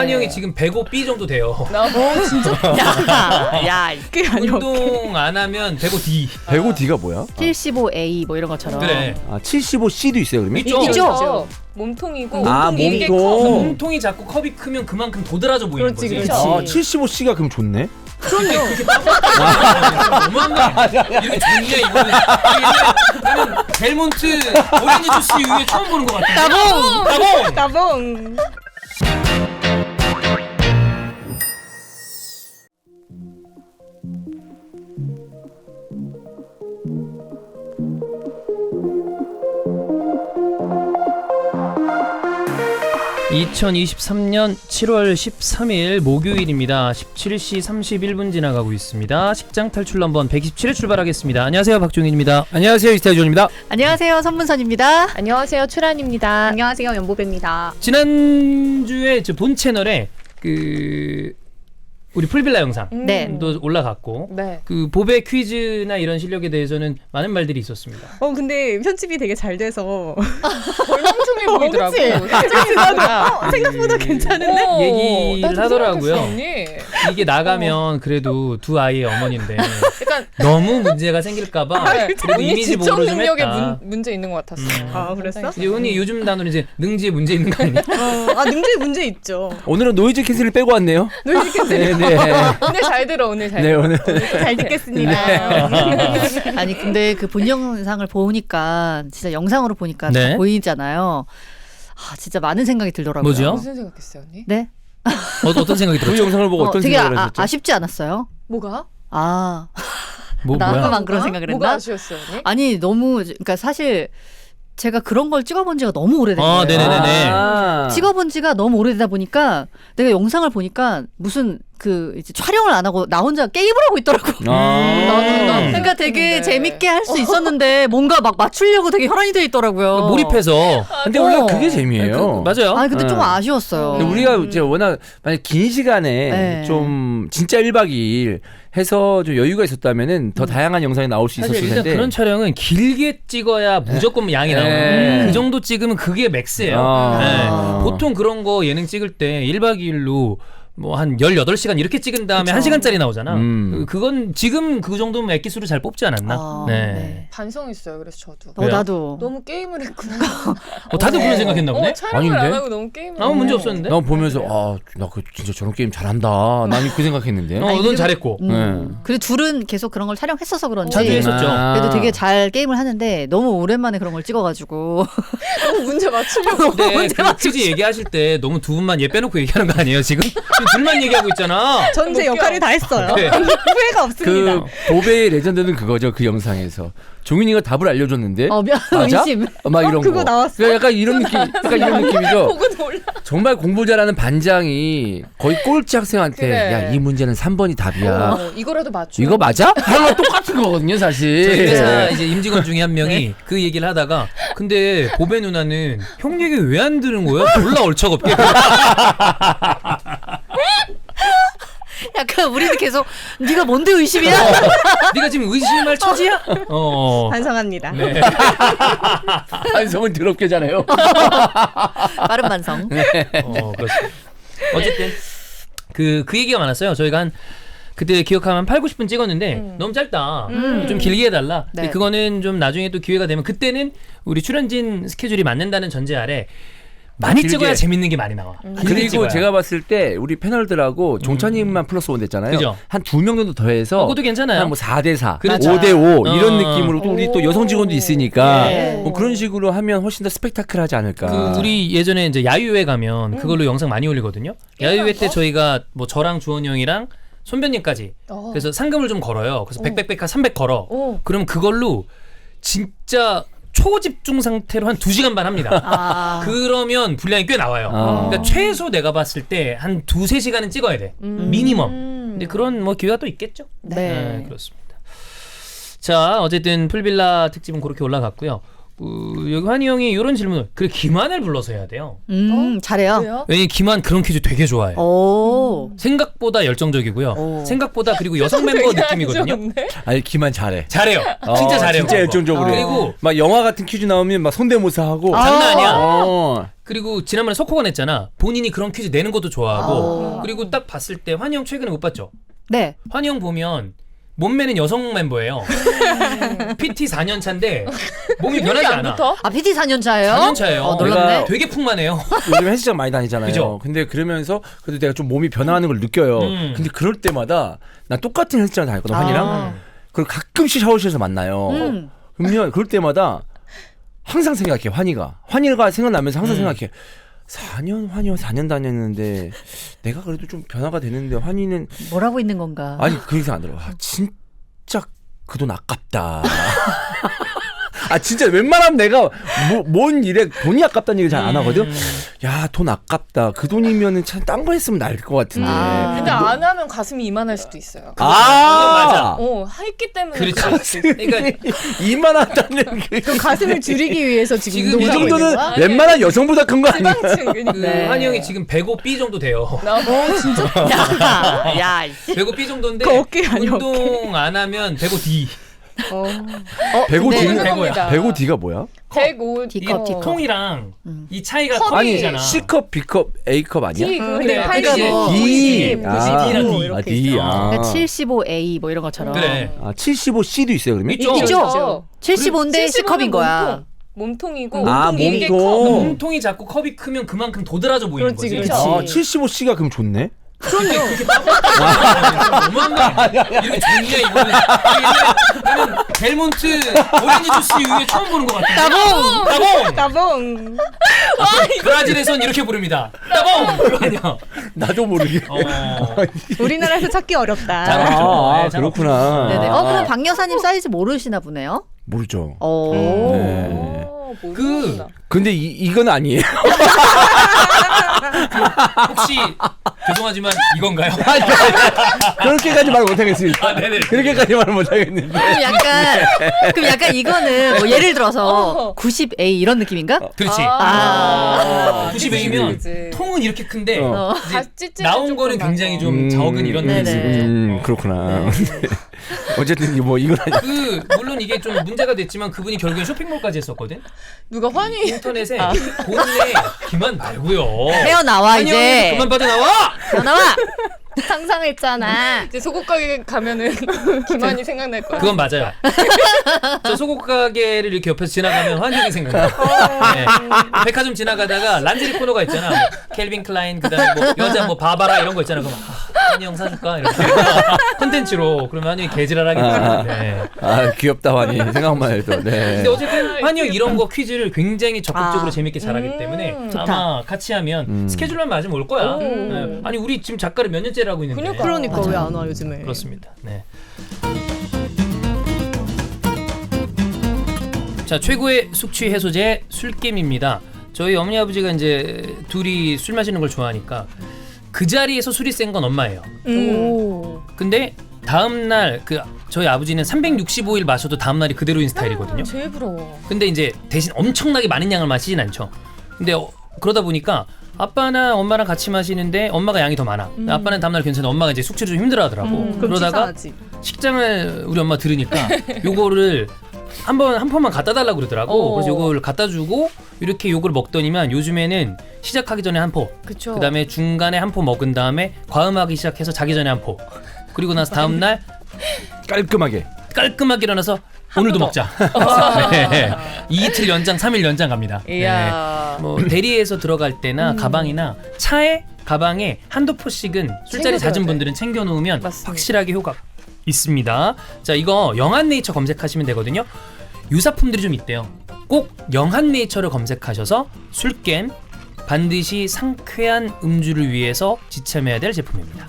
환희 형이 지금 105B 정도 돼요. 진짜? 야, 꽤 아니야. 운동 안 하면 105D. 105D가 뭐야? 75A 뭐 이런 것처럼. 그래. 75C도 있어요 그러면? 있죠. 몸통이고 몸통. 몸통이 작고 컵이 크면 그만큼 도드라져 보이는 거지. 그렇지. 75C가 그럼 좋네? 그럼요. 너무한 거 아니야? 이렇게 좋냐 이거는. 나는 델몬트 오렌지 주스 이후에 처음 보는 것 같아. 나봉. 2023년 7월 13일 목요일입니다. 17시 31분 지나가고 있습니다. 식장 탈출 넘버 127에 출발하겠습니다. 안녕하세요, 박종인입니다. 안녕하세요, 이스타일존입니다. 안녕하세요, 선문선입니다. 안녕하세요, 추란입니다. 안녕하세요, 연보배입니다. 지난주에 저 본 채널에 우리 풀빌라 영상도 네. 올라갔고 네. 그 보배 퀴즈나 이런 실력에 대해서는 많은 말들이 있었습니다. 근데 편집이 되게 잘 돼서 얼렁뚱해 보이더라고. 그치? 생각보다 괜찮은데? 얘기를 하더라고요. 언니. 이게 나가면 그래도 두 아이의 어머니인데 약간 너무 문제가 생길까봐 그래도 언니 이미지 지적 보호를 좀 능력에 했다. 문제 있는 것 같았어. 아, 그랬어? 이제 언니 요즘 단어는 이제 능지에 문제 있는 거 아니야? 능지 문제 있죠. 오늘은 노이즈 캔슬을 빼고 왔네요. 노이즈 캔슬. 네. 오늘 잘 들어, 오늘 잘 네, 들어. 오늘 잘 듣겠습니다. 아니 근데 그 본 영상을 보니까 진짜 영상으로 보니까 네. 다 보이잖아요. 진짜 많은 생각이 들더라고요. 뭐죠? 무슨 생각했어요, 언니? 네? 어떤 생각이 그 들었죠? 영상을 보고 어떤 되게 생각을 하셨죠? 아쉽지 않았어요? 뭐가? 뭐야? 나만 그런 생각을 뭐가 했나? 아쉬웠어요, 언니? 아니 너무 그러니까 사실 제가 그런 걸 찍어본 지가 너무 오래된 거예요. 네네네네. 찍어본 지가 너무 오래되다 보니까 내가 영상을 보니까 무슨 이제 촬영을 안 하고 나 혼자 게임을 하고 있더라고. 나도 그러니까 되게 생각했는데. 재밌게 할 수 있었는데 뭔가 막 맞추려고 되게 혈안이 돼 있더라고요. 몰입해서. 근데 원래 그게 재미예요. 맞아요. 아 근데 좀 아쉬웠어요. 근데 우리가 이제 워낙 만약 긴 시간에 네. 좀 진짜 1박 2일 해서 좀 여유가 있었다면은 더 다양한 영상이 나올 수 사실 있었을 일단 텐데. 그런 촬영은 길게 찍어야 무조건 양이 나와요. 그 정도 찍으면 그게 맥스예요. 네. 보통 그런 거 예능 찍을 때 1박 2일로 뭐 한 18시간 이렇게 찍은 다음에 그쵸. 1시간짜리 나오잖아. 그건 지금 그 정도면 엑기수를 잘 뽑지 않았나? 네. 반성했어요, 그래서 저도. 왜요? 나도. 너무 게임을 했구나. 다들 그런 생각했나 보네? 촬영을 아닌데? 안 하고 너무 게임을 아무 문제 없었는데? 나 보면서 나 그 진짜 저런 게임 잘한다. 난 그 생각했는데. 넌 잘했고. 네. 그리고 둘은 계속 그런 걸 촬영했어서 그런지 자주 했었죠. 그래도 되게 잘 게임을 하는데 너무 오랜만에 그런 걸 찍어가지고 너무 문제 맞추려고. 근데 그 퀴즈 얘기하실 때 너무 두 분만 얘 빼놓고 얘기하는 거 아니에요? 지금 둘만 얘기하고 있잖아. 전 제 역할을 다 했어요. 그래. 후회가 없습니다. 그 보배의 레전드는 그거죠. 그 영상에서 종윤이가 답을 알려줬는데 맞아? 의심. 막 이런 그거 거. 나왔어? 그러니까 약간 이런 느낌, 약간 이런 느낌이죠. 보고 놀라. 정말 공부 잘하는 반장이 거의 꼴찌 학생한테 그래. 야, 이 문제는 3번이 답이야. 이거라도 맞춰. 이거 맞아? 하는 거 똑같은 거거든요, 사실. 저희 회사 이제 임직원 중에 한 명이 그 얘기를 하다가 근데 보배 누나는 형 얘기 왜 안 들은 거야? 졸라 얼척없게. 약간 우리는 계속 네가 뭔데 의심이야? 네가 지금 의심할 처지야? 반성합니다. 네. 반성은 더럽게잖아요. 빠른 반성. 그렇습니다. 어쨌든 그 얘기가 많았어요. 저희가 한 그때 기억하면 한 8, 90분 찍었는데 너무 짧다. 좀 길게 해달라. 네. 근데 그거는 좀 나중에 또 기회가 되면 그때는 우리 출연진 스케줄이 맞는다는 전제 아래 많이 길게. 찍어야 재밌는 게 많이 나와. 길게 그리고 찍어야. 제가 봤을 때 우리 패널들하고 종찬님만 플러스 원 됐잖아요. 그죠? 한 2명 정도 더해서 그것도 괜찮아요. 한 뭐 4대4, 그렇죠. 5대5 이런 어. 느낌으로 또 우리 또 여성 직원도 있으니까 네. 뭐 그런 식으로 하면 훨씬 더 스펙타클하지 않을까. 그 우리 예전에 이제 야유회 가면 그걸로 영상 많이 올리거든요. 야유회 때 저희가 뭐 저랑 주원이 형이랑 손변님까지 그래서 상금을 좀 걸어요. 그래서 100, 300 걸어. 그럼 그걸로 진짜 초집중 상태로 한 2시간 반 합니다. 그러면 분량이 꽤 나와요. 그러니까 최소 내가 봤을 때 한 2-3시간은 찍어야 돼. 미니멈. 근데 그런 뭐 기회가 또 있겠죠. 네. 그렇습니다. 자, 어쨌든 풀빌라 특집은 그렇게 올라갔고요. 여기 환희 형이 이런 질문을 그래 김한을 불러서 해야 돼요. 잘해요. 왜요? 왜냐면 김한 그런 퀴즈 되게 좋아해. 오. 생각보다 열정적이고요. 오. 생각보다 그리고 여성 멤버 느낌이거든요. 아니 기만 잘해. 잘해요. 진짜 잘해요. 진짜 열정적으로. 그리고 막 영화 같은 퀴즈 나오면 막 손대모사 하고. 장난 아니야. 그리고 지난번에 석호가 냈잖아. 본인이 그런 퀴즈 내는 것도 좋아하고. 아. 그리고 딱 봤을 때 환희 형 최근에 못 봤죠? 네. 환희 형 보면 몸매는 여성 멤버예요. PT 4년 차인데 몸이 변하지 않아. 아, PT 4년 차예요? 4년 차예요. 놀랍네. 되게 풍만해요. 요즘 헬스장 많이 다니잖아요. 그죠? 근데 그러면서 그래도 내가 좀 몸이 변화하는 걸 느껴요. 근데 그럴 때마다 난 똑같은 헬스장 다녔거든, 환이랑. 아. 그리고 가끔씩 샤워실에서 만나요. 그러면 그럴 때마다 항상 생각해, 환희가 생각나면서 항상 생각해. 4년 환희와 4년 다녔는데 내가 그래도 좀 변화가 되는데 환희는 뭘 하고 있는 건가? 아니 그 생각 안 들어. 아, 진짜 그 돈 아깝다. 아 진짜 웬만하면 내가 뭔 일에 돈이 아깝다는 얘기 잘 안 하거든. 야, 돈 아깝다. 그 돈이면은 참 딴 거 했으면 나을 것 같은데. 근데 안 하면 가슴이 이만할 수도 있어요. 아, 했기 때문에 그렇죠. 그럴 수 있어요. 그러니까 이만하다는 게. 그 가슴을 줄이기 위해서 지금 지금 이 운동을 하고 있는 정도는 거야? 웬만한 여성보다 큰 거 아니야? 지방층 그러니까. 그 네. 환희 형이 지금 105B 정도 돼요. 야, 105B 정도인데 그 어깨 아니야, 운동 안 하면 105D. 105D는 죄송합니다. 105D가 뭐야? 105 D컵, D컵. 통이랑 이 차이가 컵이 컵이잖아. C컵, B컵, A컵 아니야? D 그래, 80, 뭐 90, 90, 아, 90, D. 아, D. 아. 그러니까 75A 뭐 이런 것처럼. 그래. 아, 75C도 있어요, 그러면? 있죠. 있죠. 75인데 C컵인 거야. 몸통이고 아, 몸통이 이게 몸통. 몸통이 작고 컵이 크면 그만큼 도드라져 보이는 그렇지, 거지. 그렇지. 아, 75C가 그럼 좋네? 너무한다. 이렇게 좋냐 이거는. 나는 델몬트 오렌지 주스 이후에 처음 보는 것 같아. 따봉. 따봉. 브라질에선 이렇게 부릅니다. 따봉. 그거 아니야. 나도 모르게. 우리나라에서 찾기 어렵다. 잘 어울리죠. 아, 네, 잘 그렇구나. 네네. 그럼 박 여사님 사이즈 모르시나 보네요? 모르죠. 오. 그 근데 이건 아니에요. 혹시 죄송하지만 이건가요? 그렇게까지 말 못하겠습니다. 아, 네네. 그렇게까지 말 못하겠는데. 그럼 약간 이거는 뭐 예를 들어서 90A 이런 느낌인가? 그렇지. 아. 90A면 그치. 통은 이렇게 큰데 이제 찌찌가 나온 조금 거는 나고. 굉장히 좀 적은 이런 네네. 느낌이죠. 그렇구나. 어쨌든 뭐 이건 아니야. 그 물론 이게 좀 문제가 됐지만 그분이 결국엔 쇼핑몰까지 했었거든. 누가 환희 인터넷에 본인의 기만 말고요. 헤어나와 환희 형이 이제. 그만 빠져나와. 헤어나와. 상상했잖아. 이제 소국 가게 가면은 김환이 생각날 거야. 그건 맞아요. 저 소국 가게를 이렇게 옆에서 지나가면 환희 형이 생각나. 네. 백화점 지나가다가 란제리 코너가 있잖아. 뭐 켈빈 클라인 그다음에 뭐 여자 뭐 바바라 이런 거 있잖아. 그럼 환희 형 사줄까 이렇게 컨텐츠로 그러면 환희 형이 개지랄하게 되는데. 아, 귀엽다 환희. 생각만 해도. 네. 근데 어쨌든 환희 형 이런 거 퀴즈를 굉장히 적극적으로 재밌게 잘하기 때문에 아마 같이 하면 스케줄만 맞으면 올 거야. 네. 아니 우리 지금 작가를 몇 년째를 하고 있는데. 그러니까 왜 안 와 요즘에? 그렇습니다. 네. 자, 최고의 숙취 해소제 술겜입니다. 저희 어머니 아버지가 이제 둘이 술 마시는 걸 좋아하니까 그 자리에서 술이 센 건 엄마예요. 오. 근데 다음 날 그 저희 아버지는 365일 마셔도 다음 날이 그대로인 스타일이거든요. 제일 부러워. 근데 이제 대신 엄청나게 많은 양을 마시진 않죠. 근데 그러다 보니까 아빠나 엄마랑 같이 마시는데 엄마가 양이 더 많아. 아빠는 다음날 괜찮아. 엄마가 이제 숙취를 좀 힘들어하더라고. 그럼 그러다가 치사하지. 식장을 우리 엄마 들으니까 요거를 한 폰만 갖다 달라고 그러더라고. 그래서 요걸 갖다 주고 이렇게 요걸 먹더니만 요즘에는 시작하기 전에 한 포, 그쵸. 그다음에 중간에 한 포 먹은 다음에 과음하기 시작해서 자기 전에 한 포, 그리고 나서 다음 날 깔끔하게. 깔끔하게 일어나서 오늘도 먹자. 네. 이틀 연장, 3일 연장 갑니다. 이야. 뭐 대리에서 들어갈 때나 가방이나 차에 가방에 한두 포씩은 술자리 챙겨둬야 잦은 돼. 분들은 챙겨놓으면 맞습니다. 확실하게 효과 있습니다. 자, 이거 영한네이처 검색하시면 되거든요. 유사품들이 좀 있대요. 꼭 영한네이처를 검색하셔서 술겜 반드시 상쾌한 음주를 위해서 지참해야 될 제품입니다.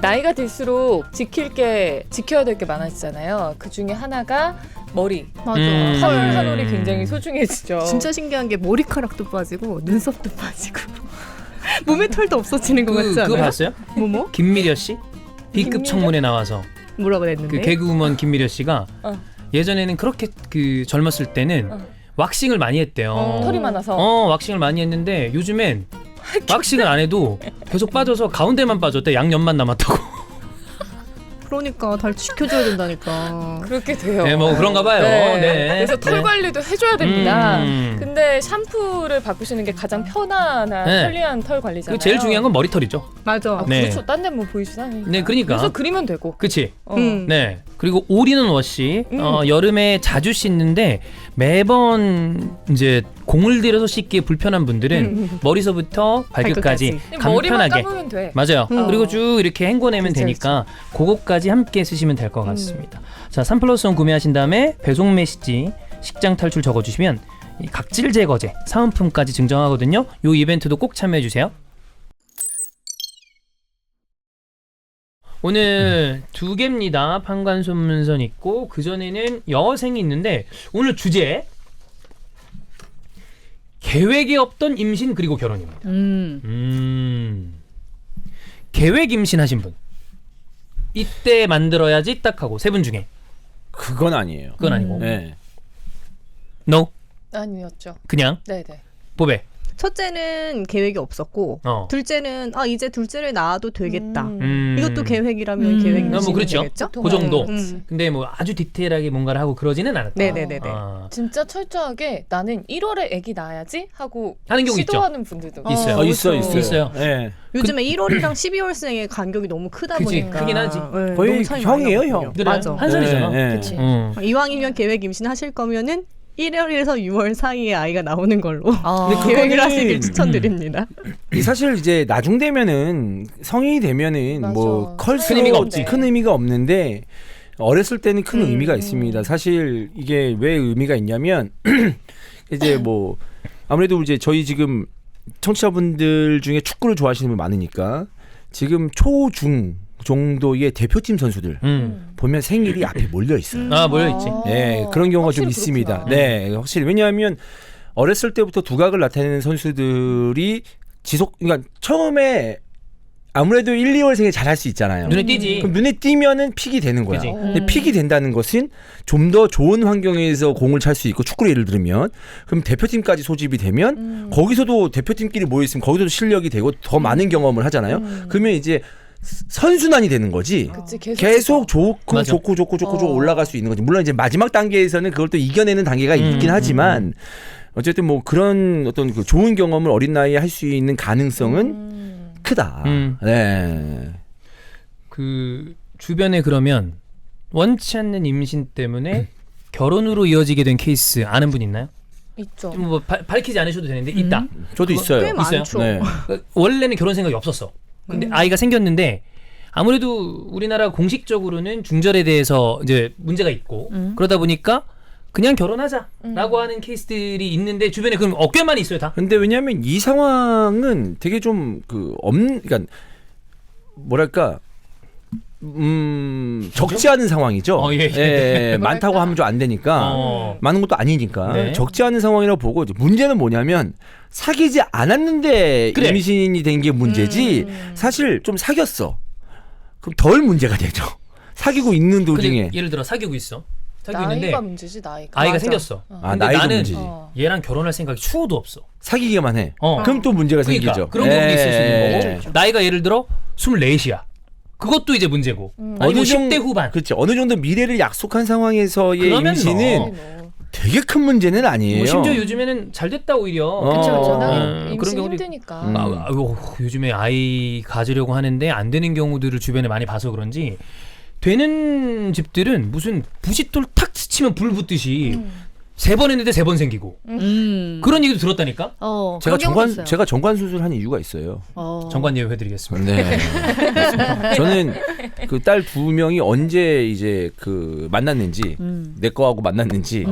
나이가 들수록 지켜야 될 게 많아지잖아요. 그 중에 하나가 머리. 맞아. 한 올이 굉장히 소중해지죠. 진짜 신기한 게 머리카락도 빠지고 눈썹도 빠지고 몸에 털도 없어지는 것 같지 그거 않아요? 봤어요? 뭐뭐? 김미려 씨? B급 청문회 나와서 뭐라고 했는데? 그 개그우먼 김미려 씨가 어. 예전에는 그렇게 그 젊었을 때는 왁싱을 많이 했대요. 털이 많아서. 왁싱을 많이 했는데 요즘엔 왁싱을 안 해도 계속 빠져서 가운데만 빠졌대. 양옆만 남았다고. 그러니까 달 지켜줘야 된다니까. 그렇게 돼요. 네, 뭐 그런가 봐요. 네. 그래서 털 네. 관리도 해줘야 됩니다. 음. 근데 샴푸를 바꾸시는 게 가장 편안한 네. 편리한 털 관리잖아요. 그 제일 중요한 건 머리털이죠. 맞아. 아, 네. 그렇죠. 딴 데뭐 보이시다니. 네, 그러니까. 그래서 그리면 되고. 그치? 네. 그리고 올인원 워시 여름에 자주 씻는데 매번 이제 공을 들여서 씻기에 불편한 분들은 머리서부터 발끝까지 머리만 간편하게 감으면 돼. 맞아요. 그리고 쭉 이렇게 헹궈내면 그쵸, 되니까 그거까지 함께 쓰시면 될 것 같습니다. 자, 3+1 구매하신 다음에 배송 메시지 식장 탈출 적어주시면 이 각질 제거제 사은품까지 증정하거든요. 요 이벤트도 꼭 참여해 주세요. 오늘 2개입니다. 판관소문선 있고 그전에는 여생이 있는데 오늘 주제 계획이 없던 임신 그리고 결혼입니다. 계획 임신하신 분 이때 만들어야지 딱 하고 세 분 중에 그건 아니에요. 그건 아니고 네. no 아니었죠. 그냥 네네. 보배 첫째는 계획이 없었고 둘째는 이제 둘째를 낳아도 되겠다. 이것도 계획이라면 계획 뭐 임신이 그렇죠. 되겠죠? 그 정도. 음. 근데 뭐 아주 디테일하게 뭔가를 하고 그러지는 않았다. 네네네네. 아. 진짜 철저하게 나는 1월에 아기 낳아야지 하고 하는 경우 있죠. 시도하는 분들도 있어요. 있어요. 네. 요즘에 1월이랑 12월생의 간격이 너무 크다 그치, 보니까 크긴 하지. 네, 거의 너무 차이 많이 형이에요, 나거든요. 형. 그래, 맞아. 한 살이잖아. 네, 네. 그치. 이왕이면 계획 임신하실 거면은 1월에서 6월 사이에 아이가 나오는 걸로 근데 계획을 그거는- 하시길 추천드립니다. 사실 이제 나중 되면은 성인이 되면은 맞아. 뭐 클수록 큰 의미가 없지. 큰 의미가 없는데 어렸을 때는 큰 의미가 있습니다. 사실 이게 왜 의미가 있냐면 이제 뭐 아무래도 이제 저희 지금 청취자분들 중에 축구를 좋아하시는 분 많으니까 지금 초중 정도의 대표팀 선수들 보면 생일이 앞에 몰려 있어요. 아, 몰려있지. 네, 그런 경우가 좀 확실히 있습니다. 그렇구나. 네, 확실히 왜냐하면 어렸을 때부터 두각을 나타내는 선수들이 그러니까 처음에 아무래도 1, 2월생에 잘할 수 있잖아요. 눈에 띄지. 그럼 눈에 띄면은 픽이 되는 거야. 그지. 근데 픽이 된다는 것은 좀 더 좋은 환경에서 공을 찰 수 있고 축구를 예를 들면 그럼 대표팀까지 소집이 되면 거기서도 대표팀끼리 모여 있으면 거기서도 실력이 되고 더 많은 경험을 하잖아요. 그러면 이제 선순환이 되는 거지. 그치, 계속 좋고 맞아. 좋고 올라갈 수 있는 거지. 물론 이제 마지막 단계에서는 그걸 또 이겨내는 단계가 있긴 하지만 어쨌든 뭐 그런 어떤 그 좋은 경험을 어린 나이에 할 수 있는 가능성은 크다. 네. 그 주변에 그러면 원치 않는 임신 때문에 결혼으로 이어지게 된 케이스 아는 분 있나요? 있죠. 좀 뭐 밝히지 않으셔도 되는데 있다. 저도 있어요. 꽤 많죠. 네. 그러니까 원래는 결혼 생각이 없었어. 근데 아이가 생겼는데 아무래도 우리나라 공식적으로는 중절에 대해서 이제 문제가 있고 그러다 보니까 그냥 결혼하자라고 하는 케이스들이 있는데 주변에 그럼 꽤 많이 있어요 다. 근데 왜냐하면 이 상황은 되게 좀 그러니까 뭐랄까 적지 않은 상황이죠. 예. 많다고 하면 좀 안 되니까 많은 것도 아니니까 네. 적지 않은 상황이라고 보고 이제 문제는 뭐냐면 사귀지 않았는데 그래. 임신이 된 게 문제지 사실 좀 사귀었어. 그럼 덜 문제가 되죠. 사귀고 있는 도중에 근데 예를 들어 사귀고 있어. 사귀고 나이가 있는데 문제지 나이가. 아이가 맞아. 생겼어. 아, 근데 나이도 나는 문제지. 얘랑 결혼할 생각이 추호도 없어. 사귀기만 해. 어. 그럼 또 문제가 그러니까 생기죠. 그런 경우도 있을 수 예. 있는 거고 나이가 예를 들어 24이야. 그것도 이제 문제고 아니면 10대 후반. 그렇지. 어느 정도 미래를 약속한 상황에서의 그러면 임신은 뭐. 되게 큰 문제는 아니에요. 뭐 심지어 요즘에는 잘 됐다 오히려. 그쵸 그쵸. 그런 임신 경우도 힘드니까. 요즘에 아이 가지려고 하는데 안 되는 경우들을 주변에 많이 봐서 그런지 되는 집들은 무슨 부싯돌 탁 스치면 불 붙듯이 3번 했는데 3번 생기고 그런 얘기도 들었다니까. 제가 그런 경우도 있어요. 제가 정관 수술한 이유가 있어요. 정관 예우 해드리겠습니다. 네. 저는 그 딸 2명이 언제 이제 그 만났는지 내 거하고 만났는지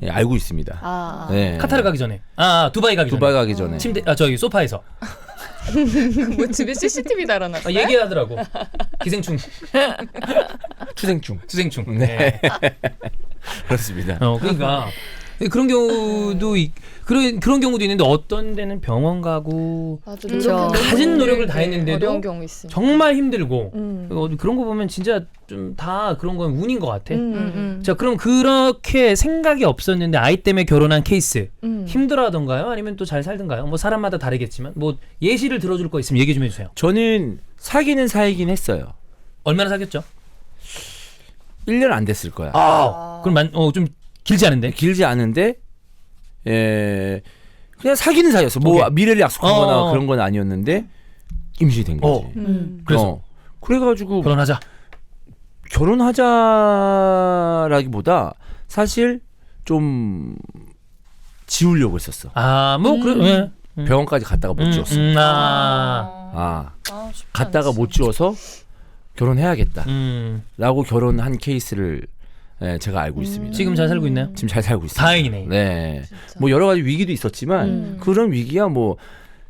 예, 알고 있습니다. 네. 카타르 가기 전에. 두바이 가기 전에. 두바이 가기 전에. 침대 저기 소파에서 뭐 집에 CCTV 달아놨어요? 얘기하더라고. 기생충, 추생충. 수생충. 네. 그렇습니다. 그러니까 그런 경우도 그런 경우도 있는데 어떤 데는 병원 가고 맞아. 그쵸. 노력했는데 가진 노력을 다 했는데도 어려운 경우 있습니다. 정말 힘들고 음. 그런 거 보면 진짜 좀 다 그런 건 운인 것 같아. 음. 자, 그럼 그렇게 생각이 없었는데 아이 때문에 결혼한 케이스 음. 힘들어하던가요? 아니면 또 잘 살던가요? 뭐 사람마다 다르겠지만 뭐 예시를 들어줄 거 있으면 얘기 좀 해주세요. 저는 사귀는 사이긴 했어요. 얼마나 사귀었죠? 1년 안 됐을 거야. 그럼 좀 길지 않은데? 길지 않은데 그냥 사귀는 사이였어. 뭐 오케이. 미래를 약속하거나 그런 건 아니었는데 임신이 된 거지. 그래서 그래가지고 결혼하자. 결혼하자라기보다 사실 좀 지우려고 했었어. 그래. 병원까지 갔다가 못 지웠어. 쉽지 갔다가 않지. 못 지워서 결혼해야겠다. 음. 라고 결혼한 케이스를 제가 알고 있습니다. 지금 잘 살고 있나요? 지금 잘 살고 있습니다. 다행이네. 네. 뭐 여러 가지 위기도 있었지만 그런 위기야 뭐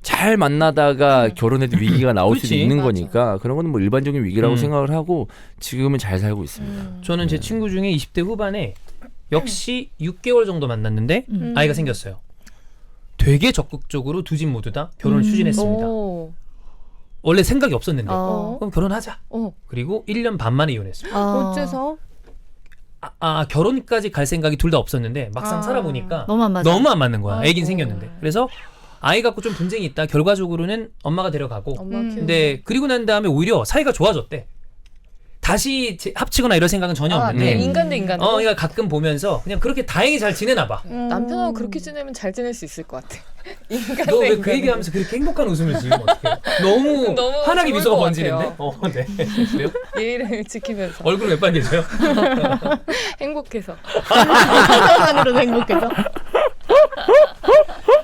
잘 만나다가 결혼해도 위기가 나올 수도 그렇지. 있는 맞아. 거니까 그런 거는 뭐 일반적인 위기라고 생각을 하고 지금은 잘 살고 있습니다. 저는 제 친구 중에 20대 후반에 역시 6개월 정도 만났는데 아이가 생겼어요. 되게 적극적으로 두 집 모두 다 결혼을 추진했습니다. 오. 원래 생각이 없었는데 어. 그럼 결혼하자. 그리고 1년 반 만에 이혼했어요. 어째서? 결혼까지 갈 생각이 둘 다 없었는데 막상 살아보니까 너무 안 맞아. 너무 안 맞는 거야. 애긴 아이고. 생겼는데. 그래서 아이 갖고 좀 분쟁이 있다. 결과적으로는 엄마가 데려가고. 엄마 키우는 근데 그리고 난 다음에 오히려 사이가 좋아졌대. 다시 합치거나 이런 생각은 전혀 없는데. 인간 대 인간. 그러니까 가끔 보면서 그냥 그렇게 다행히 잘 지내나 봐. 남편하고 그렇게 지내면 잘 지낼 수 있을 것 같아. 인간 너 대 왜 그 인간은. 얘기하면서 그렇게 행복한 웃음을 지으면 어떡해? 너무 너무 환하게 좋을 미소가 것 번지는데? 같아요. 네. 그래요? 예의를 지키면서 얼굴은 왜 빨개져요? 행복해서. 상상만으로도 행복해서.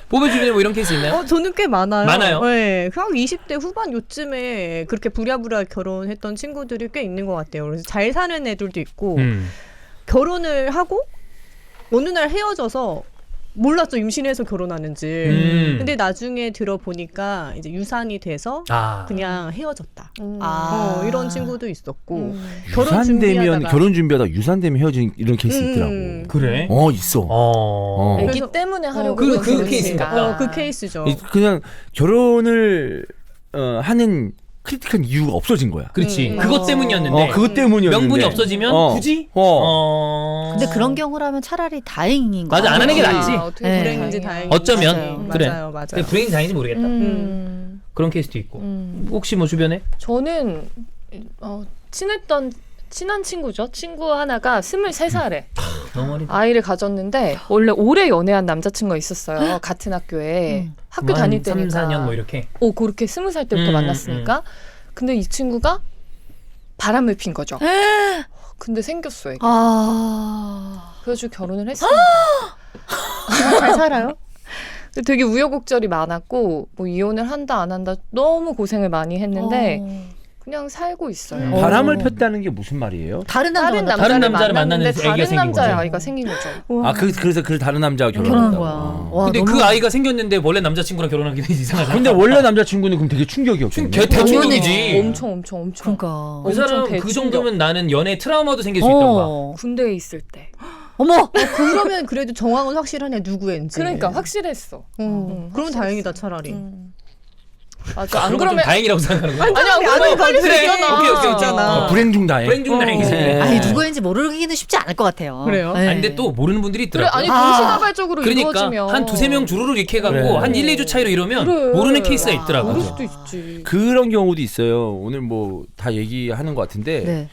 보배 주변에 뭐 이런 케이스 있나요? 저는 꽤 많아요. 많아요? 네, 한 20대 후반 요쯤에 그렇게 부랴부랴 결혼했던 친구들이 꽤 있는 것 같아요. 그래서 잘 사는 애들도 있고 결혼을 하고 어느 날 헤어져서 몰랐죠, 임신해서 결혼하는지. 근데 나중에 들어보니까 이제 유산이 돼서 그냥 헤어졌다. 이런 친구도 있었고 결혼 준비하다가 유산되면 헤어진 이런 케이스 있더라고. 그래? 있어. 애기 그래서- 때문에 하려고 그 그러는 케이스인가 거니까. 보다. 그 케이스죠. 그냥 결혼을 하는 크리티컬 이유가 없어진 거야. 그렇지. 그것 때문이었는데. 그것 때문이었는데 명분이 없어지면 굳이? 근데 그런 경우라면 차라리 다행인 거 맞아, 안 하는 게 낫지. 어떻게 네. 불행인지 다행이야. 다행인지. 어쩌면. 맞아요. 그래. 맞아요, 맞아요. 근데 불행인지 다행인지 모르겠다. 그런 케이스도 있고. 혹시 뭐 주변에? 저는 친한 친구죠. 친구 하나가 23살에 너무 어리다. 아이를 가졌는데 원래 오래 연애한 남자친구가 있었어요. 같은 학교에 학교 뭐 다닐 한 때니까. 3, 4년 뭐 이렇게. 그렇게 20살 때부터 만났으니까. 근데 이 친구가 바람을 핀 거죠. 근데 생겼어, 애가. 그래가지고 결혼을 했습니다. 잘 살아요? 근데 되게 우여곡절이 많았고 뭐 이혼을 한다 안 한다 너무 고생을 많이 했는데 그냥 살고 있어요. 바람을 폈다는 게 무슨 말이에요? 다른 다른 남자를 남자를 만나는 만났는데 애기가 다른 생긴 남자의 거죠. 아이가 생긴 거죠. 그래서 그 다른 남자가 결혼한 결혼한다고. 거야. 와, 근데 너무- 그 아이가 생겼는데 원래 남자친구랑 결혼하기는 이상하잖아. 근데 원래 남자친구는 그럼 되게 충격이었겠네. 대충이지. 엄청. 그러니까. 그 사람 엄청 그 대충격. 정도면 나는 연애 트라우마도 생길 수 있던가. 군대에 있을 때. 어머. 그러면 그래도 정황은 확실하네, 누구인지. 그러니까 확실했어. 그럼 확실했어. 다행이다, 차라리. 맞아. 안 그런 그러면 좀 다행이라고 생각하는 거야. 아니 안 그러면 빨리 그래. 되잖아. 오케이. 있잖아. 불행 중 다행. 불행 중 다행이지. 아니 누구인지 모르기는 쉽지 않을 것 같아요. 그래요? 네. 아니, 근데 또 모르는 분들이 그래 있더라고. 아니 동시다발적으로 그러니까 이루어지면 한 두세 명 주르륵 이렇게 해갖고 그래. 한 1, 2주 차이로 이러면 그래. 모르는 케이스가 있더라고. 모를 수도 있지. 그런 경우도 있어요. 오늘 뭐 다 얘기하는 것 같은데 네.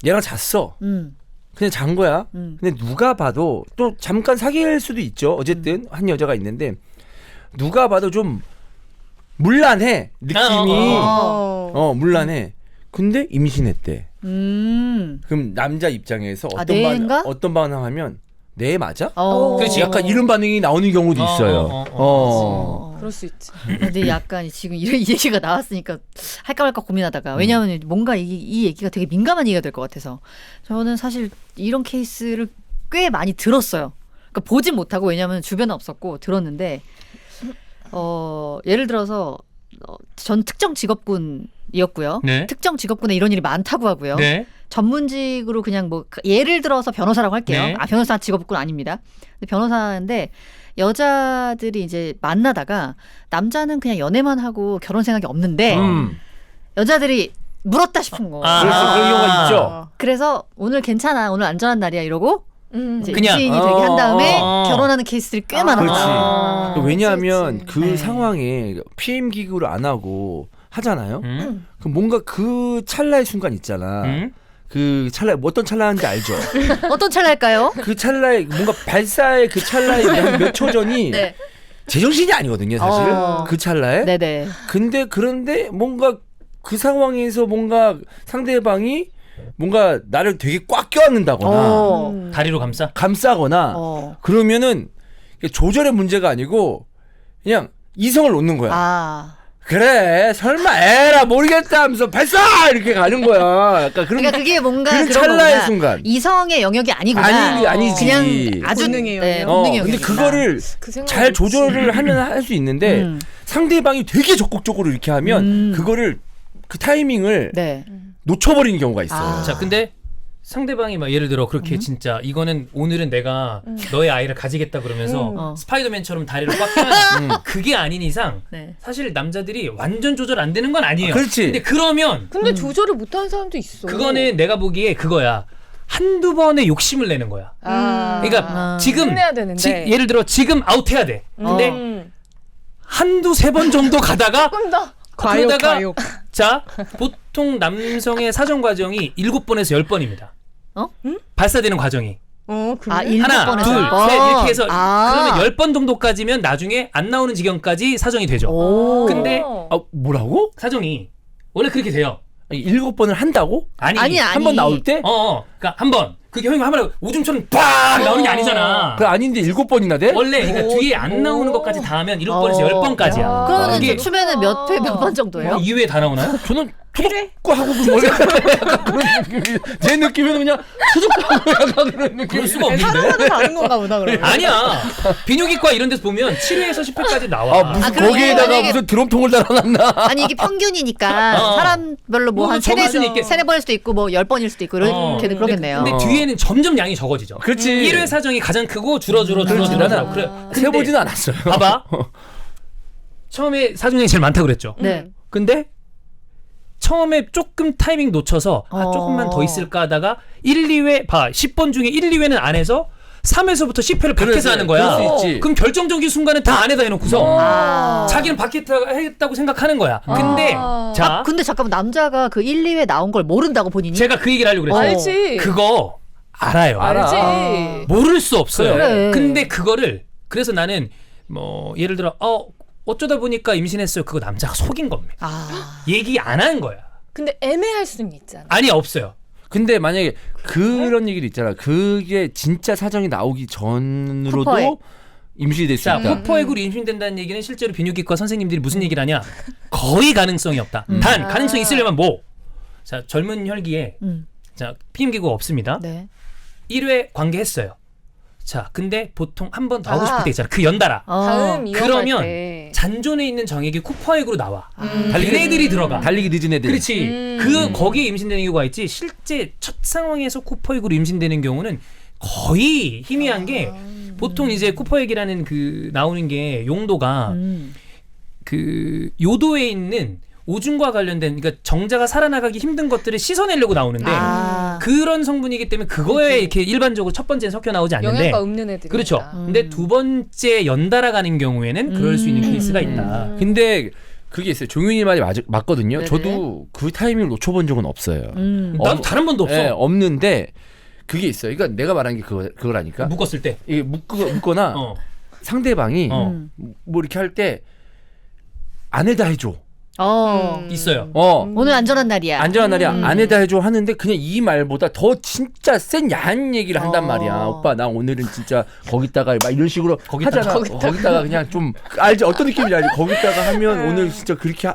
얘랑 잤어. 음. 그냥 잔 거야. 근데 누가 봐도 또 잠깐 사귈 수도 있죠. 어쨌든 한 여자가 있는데 누가 봐도 좀 물란해 느낌이. 물란해. 근데 임신했대. 그럼 남자 입장에서 어떤 반응하면 내 맞아? 그렇지. 약간 이런 반응이 나오는 경우도 있어요. 그럴 수 있지. 근데 약간 지금 이 얘기가 나왔으니까 할까 말까 고민하다가 왜냐하면 뭔가 이 얘기가 되게 민감한 얘기가 될 것 같아서 저는 사실 이런 케이스를 꽤 많이 들었어요. 그러니까 보진 못하고 왜냐하면 주변에 없었고 들었는데 예를 들어서 전 특정 직업군이었고요. 네. 특정 직업군에 이런 일이 많다고 하고요. 네. 전문직으로 그냥 뭐 예를 들어서 변호사라고 할게요. 네. 변호사 직업군 아닙니다. 근데 변호사인데 여자들이 이제 만나다가 남자는 그냥 연애만 하고 결혼 생각이 없는데 여자들이 물었다 싶은 거. 그래서 그런 경우가 있죠. 그래서 오늘 괜찮아, 오늘 안전한 날이야 이러고 이제 그냥. 임신이 되게 한 다음에 결혼하는 케이스들이 꽤 많았어요. 그렇지. 왜냐하면 그 네. 상황에 PM 기구를 안 하고 하잖아요. 그럼 뭔가 그 찰나의 순간 있잖아. 그 찰나 어떤 찰나인지 알죠? 어떤 찰나일까요? 그 찰나에 뭔가 발사의 그 찰나에 몇 초 전이 네. 제정신이 아니거든요, 사실. 그 찰나에. 네네. 그런데 뭔가 그 상황에서 뭔가 상대방이 뭔가 나를 되게 꽉 껴안는다거나 다리로 감싸? 감싸거나 그러면은 조절의 문제가 아니고 그냥 이성을 놓는 거야. 아. 그래 설마 에라 모르겠다 하면서 발사 이렇게 가는 거야. 약간 그러니까 그게 뭔가 그런 그런 찰나의 거구나. 순간. 이성의 영역이 아니구나. 아니지. 그냥 아주 본능의 네, 영역. 본능의 근데 영역이구나. 그거를 그 생각을 잘 못했지. 조절을 하면 할 수 있는데 상대방이 되게 적극적으로 이렇게 하면 그거를 그 타이밍을 네. 놓쳐버리는 경우가 있어요. 자, 근데 상대방이 막 예를 들어 그렇게 진짜 이거는 오늘은 내가 너의 아이를 가지겠다 그러면서 스파이더맨처럼 다리를 꽉 껴안아. 그게 아닌 이상 네. 사실 남자들이 완전 조절 안 되는 건 아니에요. 그렇지. 근데 그러면 근데 조절을 못하는 사람도 있어. 그거는 내가 보기에 그거야. 한두 번의 욕심을 내는 거야. 그러니까 지금 끝내야 되는데. 예를 들어 지금 아웃해야 돼. 근데 한두 세 번 정도 가다가 조금 더. 그러다가 과욕. 자, 보통 남성의 사정 과정이 7번에서 10번입니다. 어? 발사되는 과정이. 그래? 아, 7번에서 하나, 둘, 10번. 셋 이렇게 해서 아. 그러면 10번 정도까지면 나중에 안 나오는 지경까지 사정이 되죠. 오. 근데 뭐라고? 사정이 원래 그렇게 돼요. 7번을 한다고? 아니. 한 번 나올 때? 그러니까 한 번. 그게 형이 한 번에 오줌처럼 빡 나오는 게 아니잖아. 그 아닌데 7번이나 돼? 원래 그러니까 뒤에 안 나오는 것까지 다 하면 7번에서 10번까지야. 그러면 이게 추면은 몇 회 몇 번 정도예요? 2회 다 나오나요? 저는 투둑고 하고 약간 그런 느낌이 제 느낌에는 그냥 투둑고 하고 약간 그런 느낌. 그럴 수가 없는데. 사람마다 다른 건가 보다 그러면. 아니야. 비뇨기과 이런 데서 보면 7회에서 10회까지 나와. 무슨 그러면 거기에다가 만약에- 무슨 드럼통을 달아놨나? 아니 이게 평균이니까 사람별로 뭐 뭐 한 적을 수는 있겠- 세네 번일 수도 있고 뭐 10번일 수도 있고 이렇게 그러겠네요. 근데 뒤에는 점점 양이 적어지죠. 그렇지. 1회 사정이 가장 크고 줄어들어. 나는 그래. 세보지는 않았어요. 봐봐. 처음에 사정량이 제일 많다고 그랬죠. 네. 근데 처음에 조금 타이밍 놓쳐서 조금만 더 있을까 하다가 1, 2회 10번 중에 1, 2회는 안 해서 3회서부터 10회를 밖에서 하는 거야. 그럴 수 있지. 그럼 결정적인 순간은 다 안에다 해놓고서 아. 자기는 밖에다 했다고 생각하는 거야. 근데 자, 근데 잠깐만 남자가 그 1, 2회 나온 걸 모른다고 본인이? 제가 그 얘기를 하려고 그랬어요. 알지. 그거 알아요. 알지. 모를 수 없어요. 그래. 근데 그거를 그래서 나는 뭐 예를 들어 어쩌다 보니까 임신했어요. 그거 남자가 속인 겁니다. 아. 얘기 안 한 거야. 근데 애매할 수는 있잖아. 아니 없어요. 근데 만약에 그런 얘기도 있잖아. 그게 진짜 사정이 나오기 전으로도 쿠퍼액. 임신이 될 수 자, 있다. 쿠퍼액으로 임신된다는 얘기는 실제로 비뇨기과 선생님들이 무슨 얘기를 하냐? 거의 가능성이 없다. 단 가능성이 있으려면 뭐? 자, 젊은 혈기에 자, 피임기구가 없습니다. 네. 1회 관계했어요. 자, 근데 보통 한 번 더 하고 싶을 때 있잖아. 그 연달아. 다음 이어갈 그러면 때. 잔존에 있는 정액이 쿠퍼액으로 나와. 얘네들이 들어가. 달리기 늦은 애들. 그렇지. 거기에 임신되는 경우가 있지. 실제 첫 상황에서 쿠퍼액으로 임신되는 경우는 거의 희미한 게 보통 이제 쿠퍼액이라는 그 나오는 게 용도가 그 요도에 있는 오줌과 관련된 그러니까 정자가 살아나가기 힘든 것들을 씻어내려고 나오는데 그런 성분이기 때문에 그거에 이렇게 일반적으로 첫 번째는 섞여 나오지 않는데 영양가 없는 애들이. 그렇죠. 근데 두 번째 연달아 가는 경우에는 그럴 수 있는 케이스가 있다. 근데 그게 있어요. 종윤이 말이 맞거든요. 네네. 저도 그 타이밍을 놓쳐본 적은 없어요. 나도 다른 번도 없어. 네, 없는데 그게 있어요. 그러니까 내가 말한 게 그거라니까. 묶었을 때. 이게 묶거나 어. 상대방이 뭐 이렇게 할 때 안에다 해줘. 있어요. 오늘 안전한 날이야. 안전한 날이야. 안에다 해줘 하는데 그냥 이 말보다 더 진짜 센 야한 얘기를 한단 말이야. 오빠 나 오늘은 진짜 거기다가 막 이런 식으로 하잖아. 거기다가 그냥 좀 알지 어떤 느낌인지 알지. 거기다가 하면 오늘 진짜 그렇게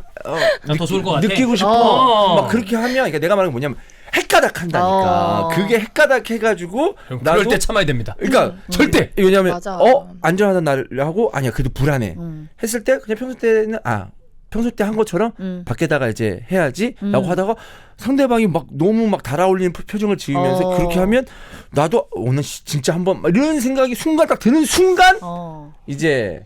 난 더 좋을 것 같아. 느끼고 싶어. 막 그렇게 하면 그러니까 내가 말하는 게 뭐냐면 헷가닥 한다니까. 그게 헷가닥 해가지고 그럴 때 참아야 됩니다. 그러니까 절대 왜냐면 맞아. 안전하단 날을 하고 아니야 그래도 불안해 했을 때 그냥 평소 때 한 것처럼 밖에다가 이제 해야지라고 하다가 상대방이 막 너무 막 달아올리는 표정을 지으면서 그렇게 하면 나도 오늘 진짜 한번 이런 생각이 순간 딱 드는 순간 이제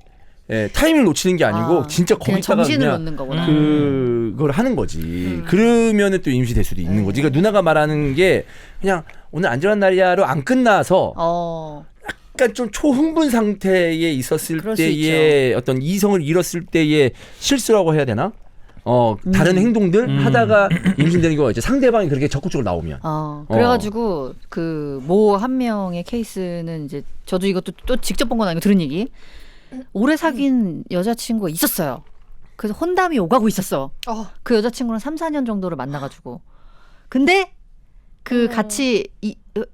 타이밍을 놓치는 게 아니고 진짜 그냥 거기다가 정신을 그냥 놓는 거구나. 그걸 하는 거지. 그러면은 또 임신될 수도 있는 거지. 그러니까 누나가 말하는 게 그냥 오늘 안전한 날이야로 안 끝나서 약간 좀 초흥분 상태에 있었을 그럴 수 때의 어떤 이성을 잃었을 때의 실수라고 해야 되나? 다른 행동들 하다가 임신되는 경우가 이제 상대방이 그렇게 적극적으로 나오면. 그래가지고 그 모 한 명의 케이스는 이제 저도 이것도 또 직접 본 건 아니고 들은 얘기. 오래 사귄 여자친구가 있었어요. 그래서 혼담이 오가고 있었어. 그 여자친구랑 3, 4년 정도를 만나가지고. 근데 그 같이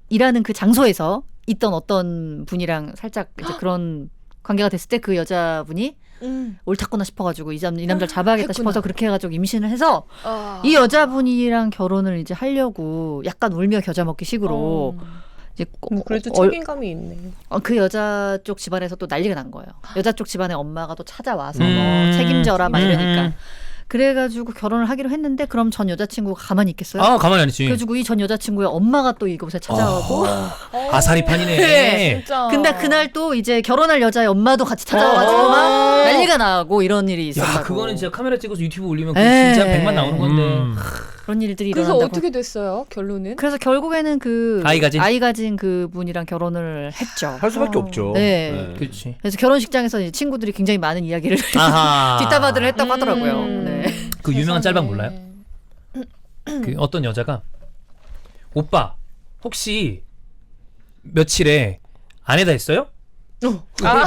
일하는 그 장소에서 있던 어떤 분이랑 살짝 이제 그런 관계가 됐을 때 그 여자분이 옳았구나 싶어가지고 이 남자를 잡아야겠다 싶어서 그렇게 해가지고 임신을 해서 이 여자분이랑 결혼을 이제 하려고 약간 울며 겨자 먹기 식으로 이제 그래도 책임감이 있네. 그 여자 쪽 집안에서 또 난리가 난 거예요. 여자 쪽 집안의 엄마가 또 찾아와서 뭐 책임져라 막 이러니까. 그래가지고 결혼을 하기로 했는데 그럼 전 여자친구가 가만히 있겠어요? 가만히 안 있지. 그래가지고 이 전 여자친구의 엄마가 또 이곳에 찾아오고 아사리판이네. 네. 진짜. 근데 그날 또 이제 결혼할 여자의 엄마도 같이 찾아와가지고 막 난리가 나고 이런 일이 있었다고. 야, 그거는 진짜 카메라 찍어서 유튜브 올리면 진짜 100만 나오는 건데. 그런 일들이 그래서 일어난다고. 어떻게 됐어요? 결론은? 그래서 결국에는 그 아이 가진 그 분이랑 결혼을 했죠. 할 수밖에 없죠. 네. 그렇지. 그래서 결혼식장에서 이제 친구들이 굉장히 많은 이야기를 아하. 뒷담화들을 했다고 하더라고요. 네. 그 유명한 짤방 몰라요? 그 어떤 여자가 오빠 혹시 며칠에 아내다 했어요?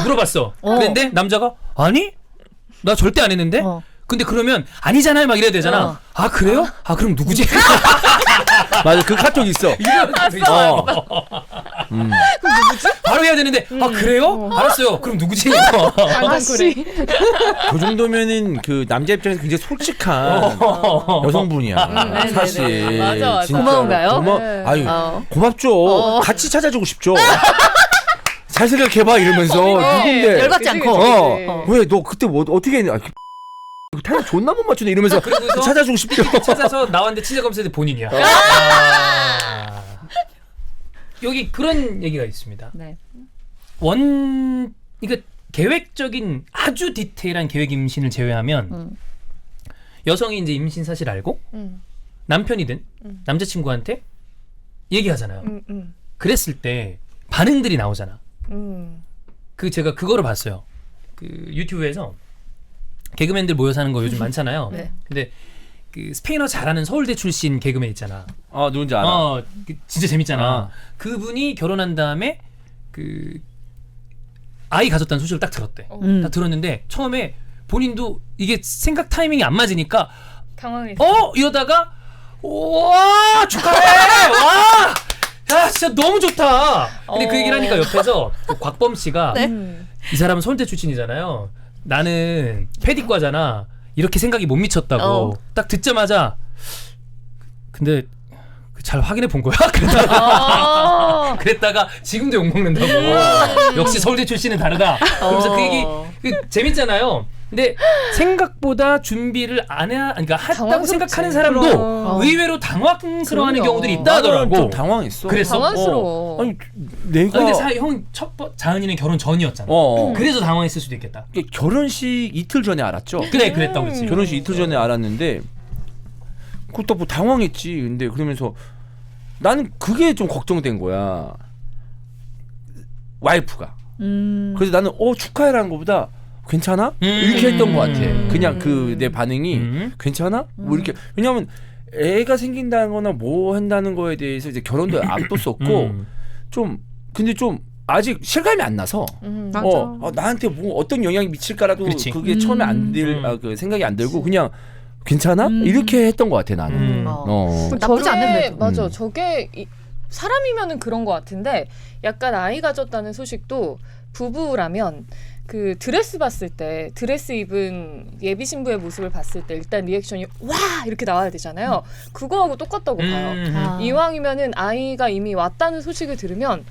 물어봤어. 그런데 남자가 아니 나 절대 안 했는데. 근데 그러면 아니잖아요 막 이래야 되잖아. 아 그래요? 아 그럼 누구지? 맞아, 그 카톡 있어. 바로 해야 되는데 아 그래요? 알았어요. 그럼 누구지? 아씨. 그 정도면은 그 남자 입장에서 굉장히 솔직한 여성분이야. 사실. 맞아. 진짜. 고마운가요? 네. 아유, 고맙죠. 같이 찾아주고 싶죠. 잘 생각해봐 이러면서 누군데? 열받지 않고. 왜 너 그때 뭐 어떻게 했냐? 타임 존나 못 맞추네 이러면서 그리고서 찾아주고 싶죠. 찾아서 나왔는데 친자 검사대 본인이야. 여기 그런 얘기가 있습니다. 네. 이거 계획적인 아주 디테일한 계획 임신을 제외하면 여성이 이제 임신 사실 알고 남편이든 남자친구한테 얘기하잖아요. 그랬을 때 반응들이 나오잖아. 그 제가 그거를 봤어요. 그 유튜브에서 개그맨들 모여 사는 거 요즘 많잖아요. 네. 근데 그 스페인어 잘하는 서울대 출신 개그맨 있잖아. 누군지 알아. 진짜 재밌잖아. 그분이 결혼한 다음에 그 아이 가졌다는 소식을 딱 들었대. 딱 들었는데 처음에 본인도 이게 생각 타이밍이 안 맞으니까 당황했어. 이러다가 와 축하해 와. 야 진짜 너무 좋다. 근데 그 얘기를 하니까 옆에서 그 곽범 씨가 이 사람은 서울대 출신이잖아요. 나는 패디과잖아. 이렇게 생각이 못 미쳤다고. 딱 듣자마자 근데 잘 확인해 본 거야? 그랬다가 지금도 욕먹는다고. 역시 서울대 출신은 다르다. 그러면서 그 얘기 재밌잖아요. 근데 생각보다 준비를 그러니까 했다고 생각하는 사람도 의외로 당황스러워하는 경우들이 있다 하더라고. 좀 당황했어. 그래서 당황스러워. 아니 내가 근데 형 자은이는 결혼 전이었잖아. 그래서 당황했을 수도 있겠다. 결혼식 이틀 전에 알았죠. 그래 그랬다고 그랬지. 결혼식 이틀 전에 알았는데 그것도 뭐 당황했지. 근데 그러면서 나는 그게 좀 걱정된 거야. 와이프가. 그래서 나는 축하해라는 것보다 괜찮아? 이렇게 했던 것 같아. 그냥 그 내 반응이 괜찮아? 뭐 이렇게. 왜냐하면 애가 생긴다거나 뭐 한다는 거에 대해서 이제 결혼도 앞뒀었고 좀 근데 좀 아직 실감이 안 나서 나한테 뭐 어떤 영향이 미칠까라도 그렇지. 그게 처음에 그 생각이 안 들고 그냥 괜찮아? 이렇게 했던 것 같아 나는. 나쁘지 않네. 맞아. 저게 사람이면은 그런 것 같은데 약간 아이 가졌다는 소식도 부부라면 그 드레스 봤을 때 드레스 입은 예비 신부의 모습을 봤을 때 일단 리액션이 와 이렇게 나와야 되잖아요. 그거하고 똑같다고 봐요. 이왕이면은 아이가 이미 왔다는 소식을 들으면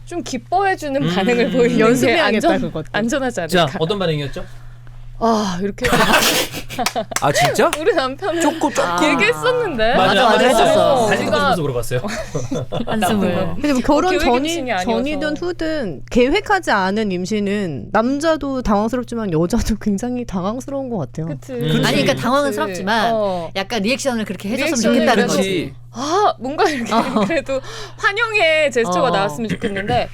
좀 기뻐해주는 반응을 보이는 게 연습해야겠다, 그것도. 안전하지 않을까. 자 어떤 반응이었죠? 이렇게 아 진짜? 우리 남편은 조금 얘기했었는데 맞아, 했었어. 사진 찍어서 물어봤어요. 한숨을. 근데 뭐 결혼 계획 임신이 아니어서. 전이든 후든 계획하지 않은 임신은 남자도 당황스럽지만 여자도 굉장히 당황스러운 것 같아요. 그치. 아니 그러니까 당황스럽지만 약간 리액션을 그렇게 해줬으면 좋겠다는 리액션을 거지. 뭔가 이렇게 그래도 환영의 제스처가 나왔으면 좋겠는데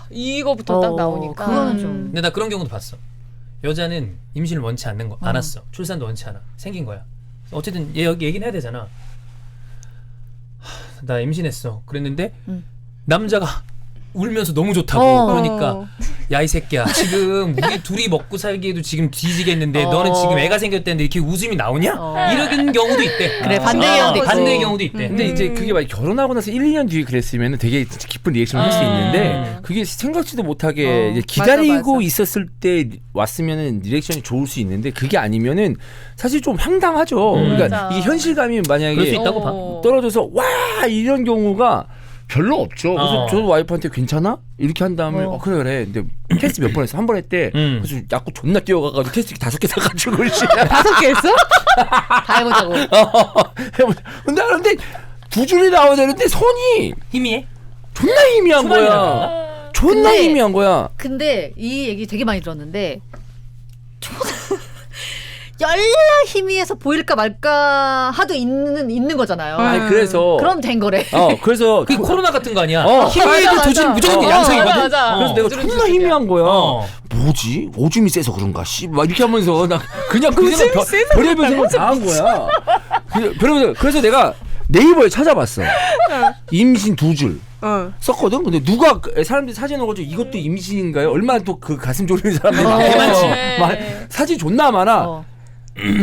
이거부터 딱 나오니까 그거는 좀. 근데 나 그런 경우도 봤어. 여자는 임신을 원치 않는 거 않았어. 출산도 원치 않아. 생긴 거야. 어쨌든 얘기는 해야 되잖아. 나 임신했어. 그랬는데 남자가 울면서 너무 좋다고. 그러니까 야 이 새끼야 지금 우리 둘이 먹고 살기에도 지금 뒤지겠는데 너는 지금 애가 생겼다는데 이렇게 웃음이 나오냐? 이런 경우도 있대. 그래, 반대의 경우도 있고. 반대의 경우도 있대. 근데 이제 그게 막 결혼하고 나서 1, 2년 뒤에 그랬으면 되게 기쁜 리액션을 할 수 있는데 그게 생각지도 못하게 이제 기다리고 맞아. 있었을 때 왔으면은 리액션이 좋을 수 있는데 그게 아니면은 사실 좀 황당하죠. 그러니까 맞아. 이게 현실감이 만약에 그럴 수 있다고 봐. 떨어져서 와 이런 경우가 별로 없죠. 그래서 저도 와이프한테 괜찮아? 이렇게 한 다음에 그래. 근데 테스트 몇 번 했어? 한 번 했대. 그래서 야구 존나 뛰어가가지고 테스트 5개 사가지고 5개 했어? 다 해보자고. 해보자. 근데 2줄이 나와야 되는데 손이 희미해? 존나 희미한 초반이라 거야. 존나 근데- 희미한 거야. 근데 이 얘기 되게 많이 들었는데 연락 희미해서 보일까 말까 하도 있는 거잖아요. 아니 그래서 그럼 된 거래. 그래서 그게 코로나 같은 거 아니야? 어. 희미해도 맞아, 도진 맞아. 무조건 어, 양성이거든. 맞아. 그래서 내가 누른 존나 주식이야. 희미한 거야. 어. 뭐지? 오줌이 세서 그런가? 씨, 막 이렇게 하면서 나 그냥 그 생각 별의별 생각 다 한 거야. 그래서 내가 네이버에 찾아봤어. 임신 2줄. 썼거든. 근데 누가 사람들이 사진 넣어가지고 이것도 임신인가요? 얼마나 또 그 가슴 졸이는 사람들이 많지. 사진 존나 많아.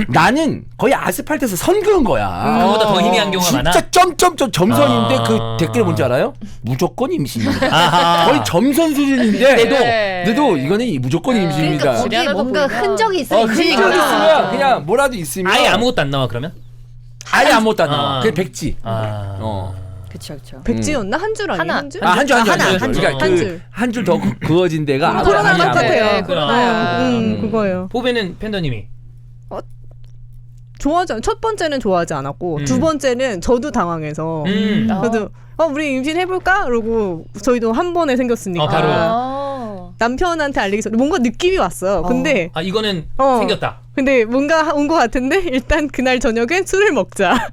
나는 거의 아스팔트에서 선 그은 거야. 그거보다 더 희미한 경우가 진짜 많아? 점점점 점선인데 아. 그 댓글 뭔지 알아요? 무조건 임신입니다. 아하. 거의 점선 수준인데 네. 그래도 이거는 무조건 임신입니다. 그러니까 거기에 하나도 뭔가 보이나? 흔적이 있어야 흔적이 임신이구나. 있으면 그냥 뭐라도 있으면 아예 아무것도 안 나와 그러면? 아예 아무것도 안 나와. 아. 그게 백지. 아. 그쵸 그쵸. 백지였나? 한 줄 아니야? 하나. 한 줄? 한 줄. 한 줄. 그러니까 한 줄. 한 줄 더 그어진 데가 아무 코로나 아니야. 똑같아요. 코로나야. 그거예요. 보배는 팬더님이 첫 번째는 좋아하지 않았고 두 번째는 저도 당황해서 저도 우리 임신해볼까? 그러고 저희도 한 번에 생겼으니까 바로. 남편한테 알리기 전에 뭔가 느낌이 왔어요. 근데 아 이거는 생겼다. 근데 뭔가 온 것 같은데 일단 그날 저녁엔 술을 먹자.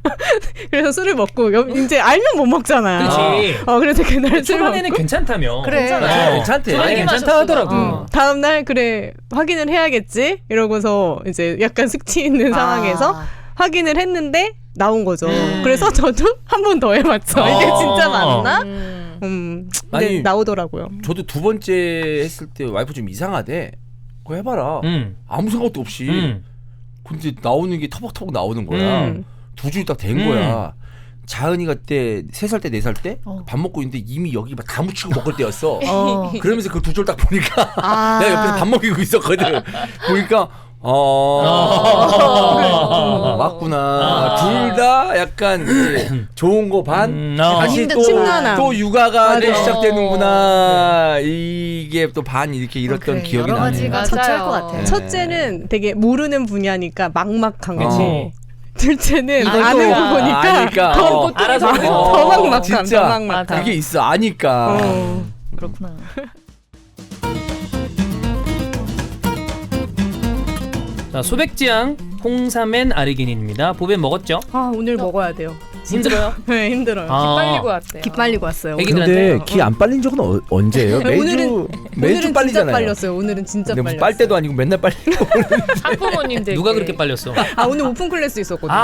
그래서 술을 먹고 이제 알면 못 먹잖아요. 그렇지. 그래서 그날 술 초반에는 먹고 괜찮다며. 그래. 괜찮대. 초반에 많이 괜찮다 마셨구나. 하더라고. 다음 날 그래 확인을 해야겠지 이러고서 이제 약간 숙취 있는 상황에서 확인을 했는데 나온 거죠. 그래서 저도 한 번 더 해봤죠. 이게 진짜 맞나? 근데 아니, 나오더라고요. 저도 2번째 했을 때 와이프 좀 이상하대. 그거 해봐라. 아무 생각도 없이. 근데 나오는 게 터벅터벅 나오는 거야. 2줄이 딱 된 거야. 자은이가 그때 3살 때 4살 때 밥 먹고 있는데 이미 여기 막 다 묻히고 먹을 때였어. 그러면서 그 2줄 딱 보니까 내가 옆에서 밥 먹이고 있었거든. 보니까 맞구나. 둘 다 약간 이제 좋은 거 반, 다시 힘든 침난함. 또 육아가 맞아. 시작되는구나. 이게 또 반 이렇게 잃었던 그래, 기억이 여러 나네. 가지가 맞아요. 처치할 것 같아. 네. 첫째는 되게 모르는 분야니까 막막한 거지. 그치. 둘째는 이것도 아는 거 보니까 아니까. 더 알아서 하는 거. 더 막막함. 진짜 더 막막함. 그게 있어. 아니까. 그렇구나. 자, 소백지향 홍삼엔 아르기닌입니다. 보배 먹었죠? 오늘 먹어야 돼요. 힘들어요? 네, 힘들어요. 빨리고 왔대요. 기 빨리고 왔어요. 애기들한테? 근데 기 안 빨린 적은 언제예요? 매주 오늘은 진짜 빨리잖아요. 빨렸어요. 오늘은 진짜 근데 빨렸어요. 빨대도 아니고 맨날 빨리고. 학부모님들 누가 그렇게 빨렸어? 오늘 오픈 클래스 있었거든요.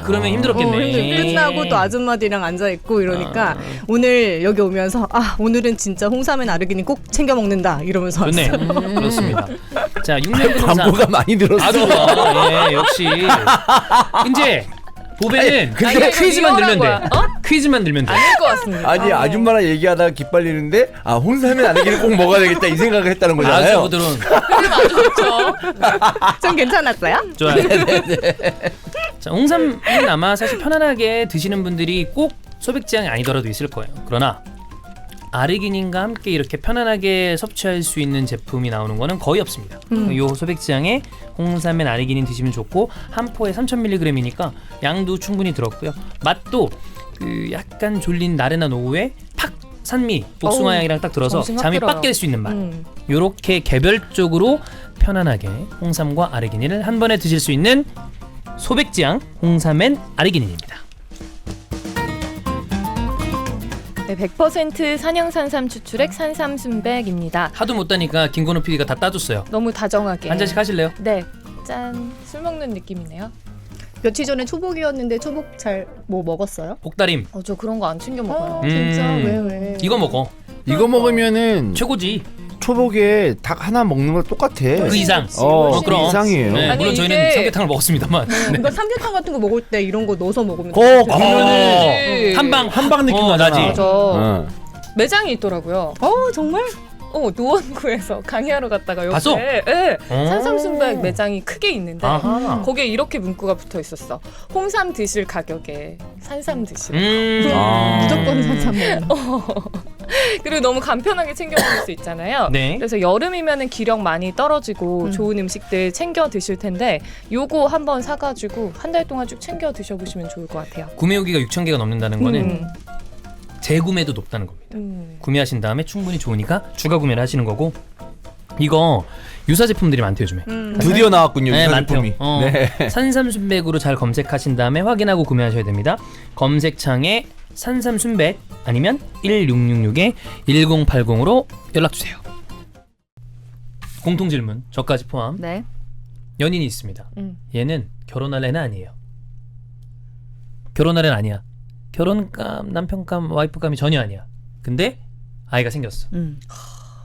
그러면 힘들었겠네. 끝나고 또 아줌마들이랑 앉아 있고 이러니까 오늘 여기 오면서 오늘은 진짜 홍삼엔 아르기닌 꼭 챙겨 먹는다 이러면서 좋네. 왔어요. 그렇습니다. 자, 6년 근홍삼. 광고가 많이 들었어. 아주 좋아. 예, 역시. 이제 보배는 근데 퀴즈만 들면 돼. 리얼한 퀴즈만 들면 돼. 아닐 것 같습니다. 아니 아줌마랑 얘기하다가 기빨리는데 홍삼엔 아르기닌 꼭 먹어야 되겠다 이 생각을 했다는 아주 거잖아요. 부드러운. 아주 좋죠. 좀 괜찮았어요? 좋아요. 자, 홍삼은 아마 사실 편안하게 드시는 분들이 꼭 소백지향이 아니더라도 있을 거예요. 그러나 아르기닌과 함께 이렇게 편안하게 섭취할 수 있는 제품이 나오는 거는 거의 없습니다. 요 소백지향에 홍삼엔 아르기닌 드시면 좋고 한 포에 3000mg이니까 양도 충분히 들었고요. 맛도 그 약간 졸린 나른한 오후에 팍 산미, 복숭아 향이랑 딱 들어서 정신 확 잠이 들어요. 빡 깰 수 있는 맛. 요렇게 개별적으로 편안하게 홍삼과 아르기닌을 한 번에 드실 수 있는 소백지향 홍삼엔 아르기닌입니다. 네, 100% 산양 산삼 추출액 산삼 순백입니다. 하도 못 따니까 김건우 PD가 다 따줬어요. 너무 다정하게. 한 잔씩 하실래요? 네. 짠. 술 먹는 느낌이네요. 며칠 전에 초복이었는데 초복 잘 뭐 먹었어요? 복다림. 저 그런 거 안 챙겨 먹어요. 진짜 왜? 이거 먹어. 이거 먹으면은 최고지. 초복에 닭 하나 먹는 거 똑같아. 그 이상. 그럼 이상이에요. 네, 아니, 물론 저희는 이게- 삼계탕을 먹었습니다만. 네. 그러니까 삼계탕 같은 거 먹을 때 이런 거 넣어서 먹으면 그러면은 한방 한방 느낌 나지. 나잖아. 맞아. 어. 매장이 있더라고요. 정말? 노원구에서 강의하러 갔다가 옆에 봤어? 네, 어. 산삼순백 매장이 크게 있는데 아하. 거기에 이렇게 문구가 붙어 있었어. 홍삼 드실 가격에 산삼 드시라. 무조건 산삼 먹는. 그리고 너무 간편하게 챙겨 먹을 수 있잖아요. 네. 그래서 여름이면은 기력 많이 떨어지고 좋은 음식들 챙겨 드실 텐데 요거 한번 사가지고 한 달 동안 쭉 챙겨 드셔보시면 좋을 것 같아요. 구매 후기가 6,000개가 넘는다는 거는 음. 재구매도 높다는 겁니다. 구매하신 다음에 충분히 좋으니까 추가 구매를 하시는 거고 이거 유사 제품들이 많대요 요즘에. 드디어 나왔군요. 네, 유사 제품이. 많대요. 네. 산삼순백으로 잘 검색하신 다음에 확인하고 구매하셔야 됩니다. 검색창에 산삼순백 아니면 1666-1080으로 연락주세요. 공통 질문 저까지 포함. 네. 연인이 있습니다. 얘는 결혼할 애는 아니에요. 결혼할 애는 아니야. 결혼감, 남편감, 와이프감이 전혀 아니야. 근데 아이가 생겼어.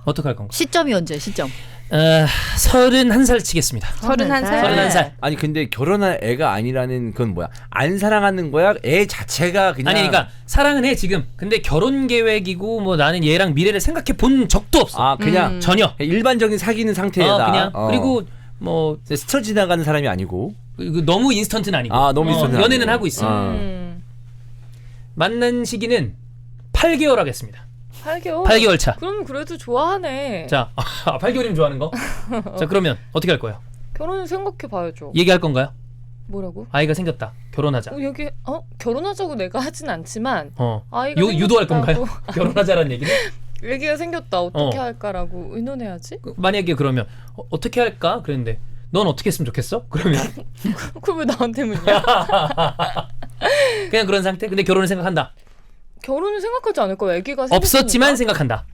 어떡할 건가? 시점이 언제? 시점. 31살 치겠습니다. 31살? 31살. 아니 근데 결혼할 애가 아니라는 건 뭐야? 안 사랑하는 거야? 애 자체가 그냥 아니 그러니까 사랑은 해 지금. 근데 결혼 계획이고 뭐 나는 얘랑 미래를 생각해 본 적도 없어. 그냥 전혀. 일반적인 사귀는 상태다. 그냥 그리고 뭐 스쳐 지나가는 사람이 아니고. 너무 인스턴트는 아니고. 너무 인스턴트는 연애는 아니고. 하고 있어. 만난 시기는 8개월 하겠습니다. 8개월? 8개월 차. 그럼 그래도 좋아하네. 자, 8개월이면 좋아하는 거? 자, 그러면 어떻게 할 거예요? 결혼을 생각해봐야죠. 얘기할 건가요? 뭐라고? 아이가 생겼다. 결혼하자. 여기 결혼하자고 내가 하진 않지만 아이가 유도할 생겼다고. 건가요? 결혼하자라는 얘기는? 얘기가 생겼다. 어떻게 할까라고 의논해야지. 만약에 그러면 어떻게 할까? 그랬는데 넌 어떻게 했으면 좋겠어? 그러면 그걸 왜 나한테 묻냐? 그냥 그런 상태? 근데 결혼을 생각한다. 결혼을 생각하지 않을 거야. 아기가 없었지만 생각한다.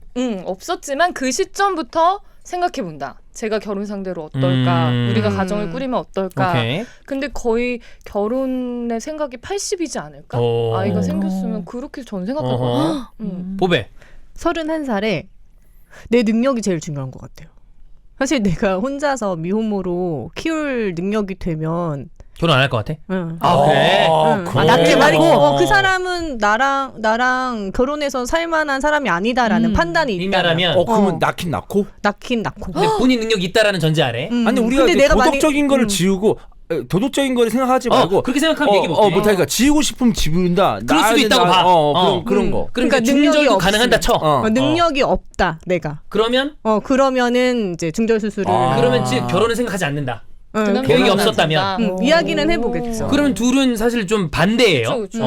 없었지만 그 시점부터 생각해본다. 제가 결혼 상대로 어떨까? 우리가 가정을 꾸리면 어떨까? 오케이. 근데 거의 결혼의 생각이 80이지 않을까? 아이가 생겼으면 그렇게 전 생각할 거야. 보배. 31살에 내 능력이 제일 중요한 것 같아요. 사실 내가 혼자서 미혼모로 키울 능력이 되면 결혼 안 할 것 같아? 응. 그래? 낫게 말이고 그 사람은 나랑 결혼해서 살만한 사람이 아니다라는 판단이 있다면 이면하면 그러면 낳긴 낳고? 낳긴 낳고. 근데 본인 능력이 있다라는 전제 아래. 아니 우리가 근데 이제 내가 도덕적인 거를 지우고 도덕적인 거를 생각하지 말고 그렇게 생각하면 얘기 못해. 못하니까 지우고 싶으면 지운다. 그럴 수도 있다고 봐. 그런 거. 그러니까 능력이 중절도 없으면. 가능한다 쳐. 능력이 없다 내가. 그러면 그러면은 이제 중절 수술을. 그러면 즉 결혼을 생각하지 않는다. 그냥 계획이 결혼은 없었다면. 안 된다. 이야기는 해보겠죠. 그러면 둘은 사실 좀 반대예요. 그쵸.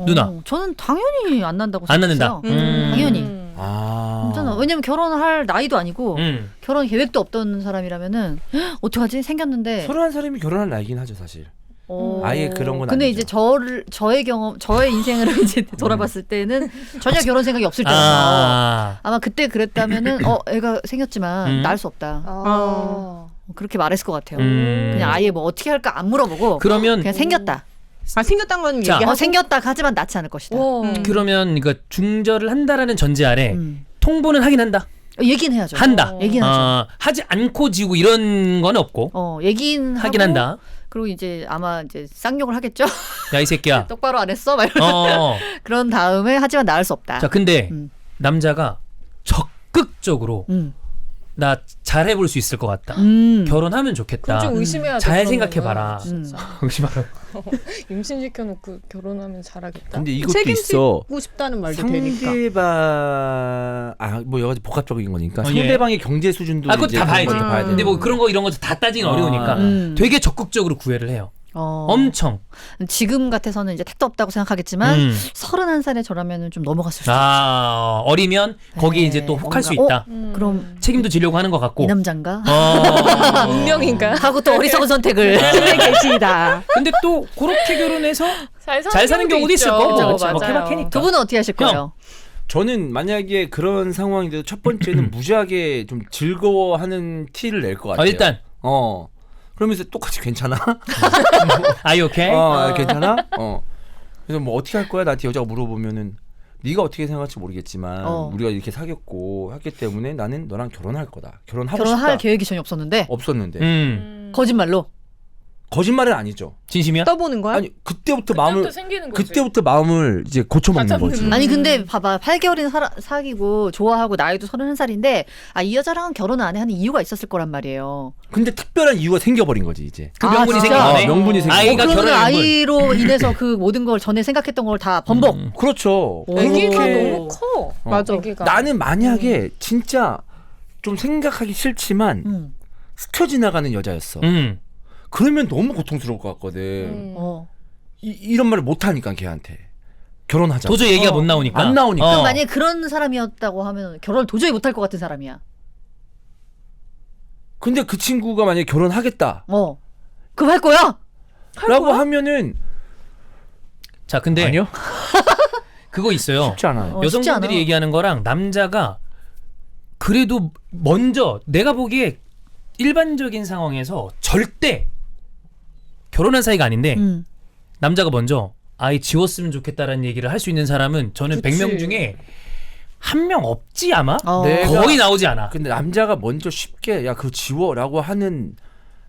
누나. 저는 당연히 안 난다고 안 생각해요. 낳는다. 당연히. 저는 왜냐면 결혼할 나이도 아니고 결혼 계획도 없던 사람이라면은 어떡하지? 생겼는데 31살이면 결혼할 나이긴 하죠 사실. 아예 그런 건 근데 아니죠. 이제 저의 경험, 저의 인생을 이제 돌아봤을 때는 전혀 결혼 생각이 없을 때라서 아마 그때 그랬다면은 애가 생겼지만 낳을 수 없다. 그렇게 말했을 것 같아요. 그냥 아예 뭐 어떻게 할까 안 물어보고 그러면 그냥 생겼다. 생겼다는 건 자, 얘기하고. 생겼다 하지만 낳지 않을 것이다. 그러면 이거 중절을 한다라는 전제 아래 통보는 하긴 한다. 얘기는 해야죠. 한다. 얘기는 하죠. 하지 않고 지우고 이런 건 없고. 얘기는 하긴 하고, 한다. 그리고 이제 아마 이제 쌍욕을 하겠죠. 야 이 새끼야. 똑바로 안 했어? 막 이러면서 그런 다음에 하지만 낳을 수 없다. 자 근데 남자가 적극적으로 나 잘해볼 수 있을 것 같다. 결혼하면 좋겠다. 그건 좀 의심해야 돼. 잘 그런 생각해봐라. 거는. 진짜. 의심하라. 임신시켜놓고 결혼하면 잘하겠다. 근데 이것도 있어. 책임지고 싶다는 말도 되니까. 상대방 뭐 여러 가지 복합적인 거니까 예. 상대방의 경제 수준도 그거 이제 다 봐야지. 그런 것도 봐야 근데 뭐 그런 거 이런 거 다 따지긴 어려우니까 되게 적극적으로 구애를 해요. 엄청. 지금 같아서는 이제 택도 없다고 생각하겠지만 31살에 저라면 좀 넘어갔을 수도 아, 어리면 거기에 네, 이제 또 혹할 수 뭔가, 있다. 그럼 책임도 지려고 하는 것 같고. 이 남잔가? 운명인가? 하고 또 어리석은 선택을. 팀의 계시다. 근데 또 그렇게 결혼해서 잘 사는 경우도 있을 거고. 그쵸, 뭐 맞아요. 케바케니까. 두 분은 어떻게 하실 거예요? 저는 만약에 그런 상황인데도 첫 번째는 무지하게 좀 즐거워하는 티를 낼 것 같아요. 일단 그러면서 똑같이 괜찮아? Are you okay? 괜찮아? 그래서 뭐 어떻게 할 거야? 나한테 여자가 물어보면은 네가 어떻게 생각할지 모르겠지만 우리가 이렇게 사귀었고 했기 때문에 나는 너랑 결혼할 거다. 결혼하고 결혼할 싶다. 계획이 전혀 없었는데 없었는데 거짓말로. 거짓말은 아니죠. 진심이야? 떠보는 거야? 아니 그때부터 생기는 거지. 그때부터 마음을 이제 고쳐먹는 맞아. 거지. 아니 근데 봐봐 8개월이나 사귀고 좋아하고 나이도 31살인데 이 여자랑은 결혼 안 해 하는 이유가 있었을 거란 말이에요. 근데 특별한 이유가 생겨버린 거지 이제. 그 명분이 생긴 진짜? 거네. 명분이 생긴 아이가 거네. 그러면 결혼할 아이로 인해서 그 모든 걸 전에 생각했던 걸 다 번복. 그렇죠. 아기가 그렇게 너무 커. 맞아. 아기가. 나는 만약에 진짜 좀 생각하기 싫지만 스쳐 지나가는 여자였어. 그러면 너무 고통스러울 것 같거든. 이런 말을 못 하니까 걔한테 결혼하자. 도저히 얘기가 못 나오니까. 안 나오니까. 그럼 만약에 그런 사람이었다고 하면 결혼을 도저히 못할 것 같은 사람이야. 근데 그 친구가 만약에 결혼하겠다. 그럼 할 거야? 라고 하면은 자, 근데 아니요. 그거 있어요. 쉽지 않아요. 쉽지 여성분들이 않아. 얘기하는 거랑 남자가 그래도 먼저 내가 보기에 일반적인 상황에서 절대 결혼한 사이가 아닌데 남자가 먼저 아이 지웠으면 좋겠다라는 얘기를 할 수 있는 사람은 저는 그치. 100명 중에 한 명 없지 아마? 내가- 거의 나오지 않아. 근데 남자가 먼저 쉽게 야 그거 지워라고 하는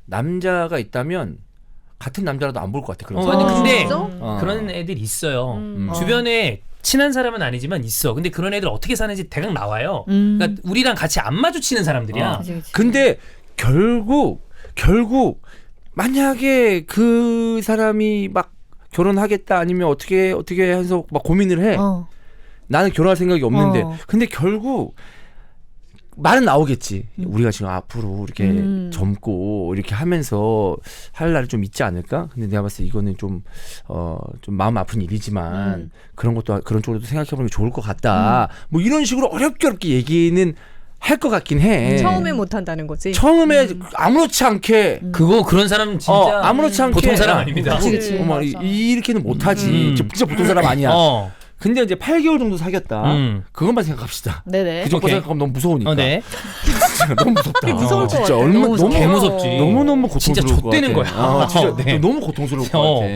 남자가 있다면 같은 남자라도 안 볼 것 같아. 그런 아니 사람. 근데 진짜? 그런 애들 있어요. 음. 주변에 친한 사람은 아니지만 있어. 근데 그런 애들 어떻게 사는지 대강 나와요. 그러니까 우리랑 같이 안 마주치는 사람들이야. 그치, 그치. 근데 결국 만약에 그 사람이 막 결혼하겠다 아니면 어떻게 해서 막 고민을 해. 나는 결혼할 생각이 없는데. 근데 결국 말은 나오겠지. 우리가 지금 앞으로 이렇게 젊고 이렇게 하면서 할 날이 좀 있지 않을까? 근데 내가 봤을 때 이거는 좀 마음 아픈 일이지만 그런 쪽으로도 생각해보는 게 좋을 것 같다. 뭐 이런 식으로 어렵게 얘기는 할 것 같긴 해. 처음에 못 한다는 거지. 처음에 아무렇지 않게 그런 사람 진짜 아무렇지 않게 보통 사람 아닙니다. 그치, 그치. 어머, 이렇게는 못하지. 진짜 보통 사람 아니야. 근데 이제 8개월 정도 사귀었다. 그것만 생각합시다. 네네. 그 정도 오케이. 생각하면 너무 무서우니까. 네. 진짜 너무 무섭다. 무서울 것 진짜 같아. 얼마나 너무 너무 개무섭지. 너무 진짜 고통스러울 것 좆되는 같아. 거야. 진짜 네. 너무 고통스러울 것 같아.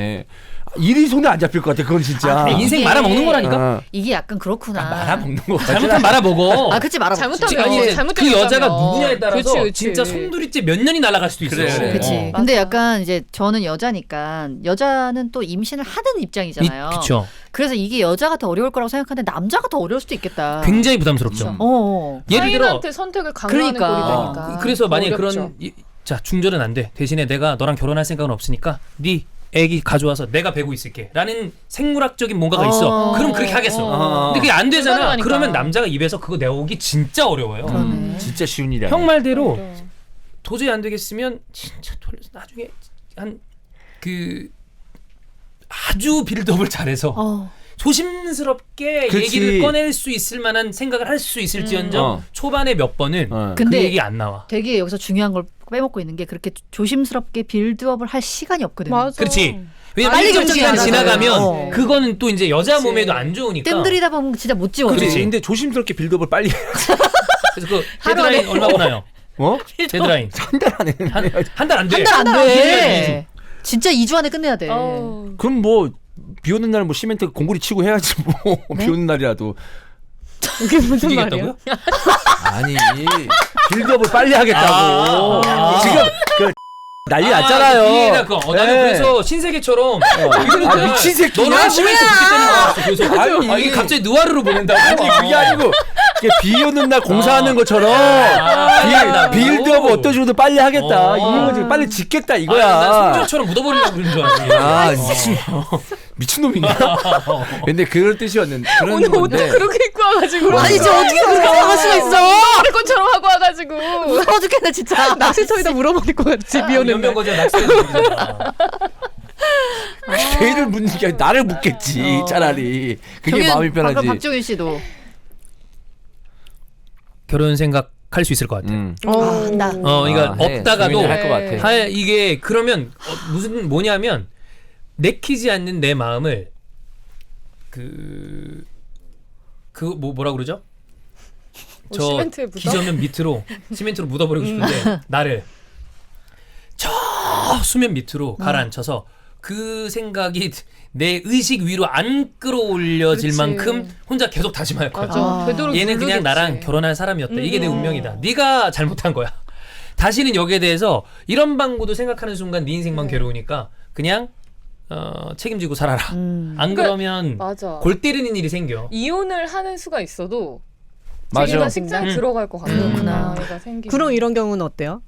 일이 손에 안 잡힐 것 같아. 그건 진짜. 그래, 인생 이게- 말아먹는 거라니까. 이게 약간 그렇구나. 말아먹는 거 같아. 잘못하면 말아먹어. 그치 말아먹지. 잘못하면 아니, 이제 잘못된 그 여자가 거잖아요. 누구냐에 따라서 그치. 진짜 송두리째 몇 년이 날아갈 수도 있어. 그래. 그치. 근데 약간 이제 저는 여자니까 여자는 또 임신을 하는 입장이잖아요. 그렇죠. 그래서 이게 여자가 더 어려울 거라고 생각하는데 남자가 더 어려울 수도 있겠다. 굉장히 부담스럽죠. 예를 예를 들어 타인한테 선택을 강요하는 그러니까. 꼴이 되니까. 그래서 만약에 어렵죠. 자 중절은 안 돼. 대신에 내가 너랑 결혼할 생각은 없으니까 네 애기 가져와서 내가 베고 있을게 라는 생물학적인 뭔가가 있어. 그럼 그렇게 하겠어. 근데 그게 안 되잖아. 불가능하니까. 그러면 남자가 입에서 그거 내오기 진짜 어려워요. 그러네. 진짜 쉬운 일이 아니야. 형 말대로 맞아. 도저히 안 되겠으면 진짜 돌려서 나중에 한 그 아주 빌드업을 잘해서 조심스럽게 그치. 얘기를 꺼낼 수 있을 만한 생각을 할 수 있을지언정 초반에 몇 번은 그 근데 얘기 안 나와. 되게 여기서 중요한 걸 빼먹고 있는 게 그렇게 조심스럽게 빌드업을 할 시간이 없거든. 맞아. 그렇지. 왜냐면 빨리 일정 시간 경기하잖아요. 지나가면 그거는 또 이제 여자 그치. 몸에도 안 좋으니까. 뜸들이다 보면 진짜 못 지워. 그렇지. 근데 조심스럽게 빌드업을 빨리 해. 그래서 그 데드라인 얼마 보나요? 데드라인 한 달 안에. 한 달 안 돼. 한 달 안 한 달 돼. 진짜 2주 안에 끝내야 돼. 그럼 뭐 비 오는 날 뭐 시멘트 공구리 치고 해야지 뭐. 네? 비 오는 날이라도. 그게 무슨 말이야? 죽이겠다고요? 아니 빌드업을 빨리 하겠다고. 지금 그 난리 났잖아요. 이해다 그거. 나는 네. 그래서 신세계처럼 이거는 미친 새끼야. 너는 하시면서 죽겠다는 거 알았어. 그래서 아니. 이게 갑자기 느와르로 보낸다고. 아니 그게 아니고 이게 비 오는 날 공사하는 것처럼 빌드업을 어떤 식으로 빨리 하겠다. 이거지 빨리 짓겠다 이거야. 난 송주처럼 묻어버리려고 그러는 줄 알았지. 미친놈이냐? 근데 그런 뜻이었는데 그런 오늘 옷도 건데. 그렇게 입고 와가지고. 아니 진짜 어떻게 그렇게 생각할 수가 있어? 것처럼 하고 와가지고. 무서워 죽겠네 진짜. 낚시터에다 물어버릴 것 같지. 비 오는 날. 연명거제 낙서해. 걔를 묻는 게 아니라 나를 묻겠지 차라리. 그게 마음이 편하지. 방금 박종윤 씨도 결혼 생각할 수 있을 것 같아. 한다. 그러니까 해. 없다가도 고민을 할것 같아. 이게 그러면 무슨 뭐냐면 내키지 않는 내 마음을 뭐라 그러죠? 저 시멘트에 묻어? 기저면 밑으로 시멘트로 묻어버리고 싶은데 나를 저 수면 밑으로 가라앉혀서 그 생각이 내 의식 위로 안 끌어올려질 그렇지. 만큼 혼자 계속 다짐할 거야. 맞아. 되도록 얘는 그냥 누르겠지. 나랑 결혼할 사람이었다. 이게 내 운명이다. 네가 잘못한 거야. 다시는 여기에 대해서 이런 방구도 생각하는 순간 네 인생만 괴로우니까 그냥 책임지고 살아라. 안 그러면 맞아. 골 때리는 일이 생겨. 이혼을 하는 수가 있어도 맞아. 자기가 식장 들어갈 것 같은 그렇구나. 아이가 생기면. 그럼 이런 경우는 어때요?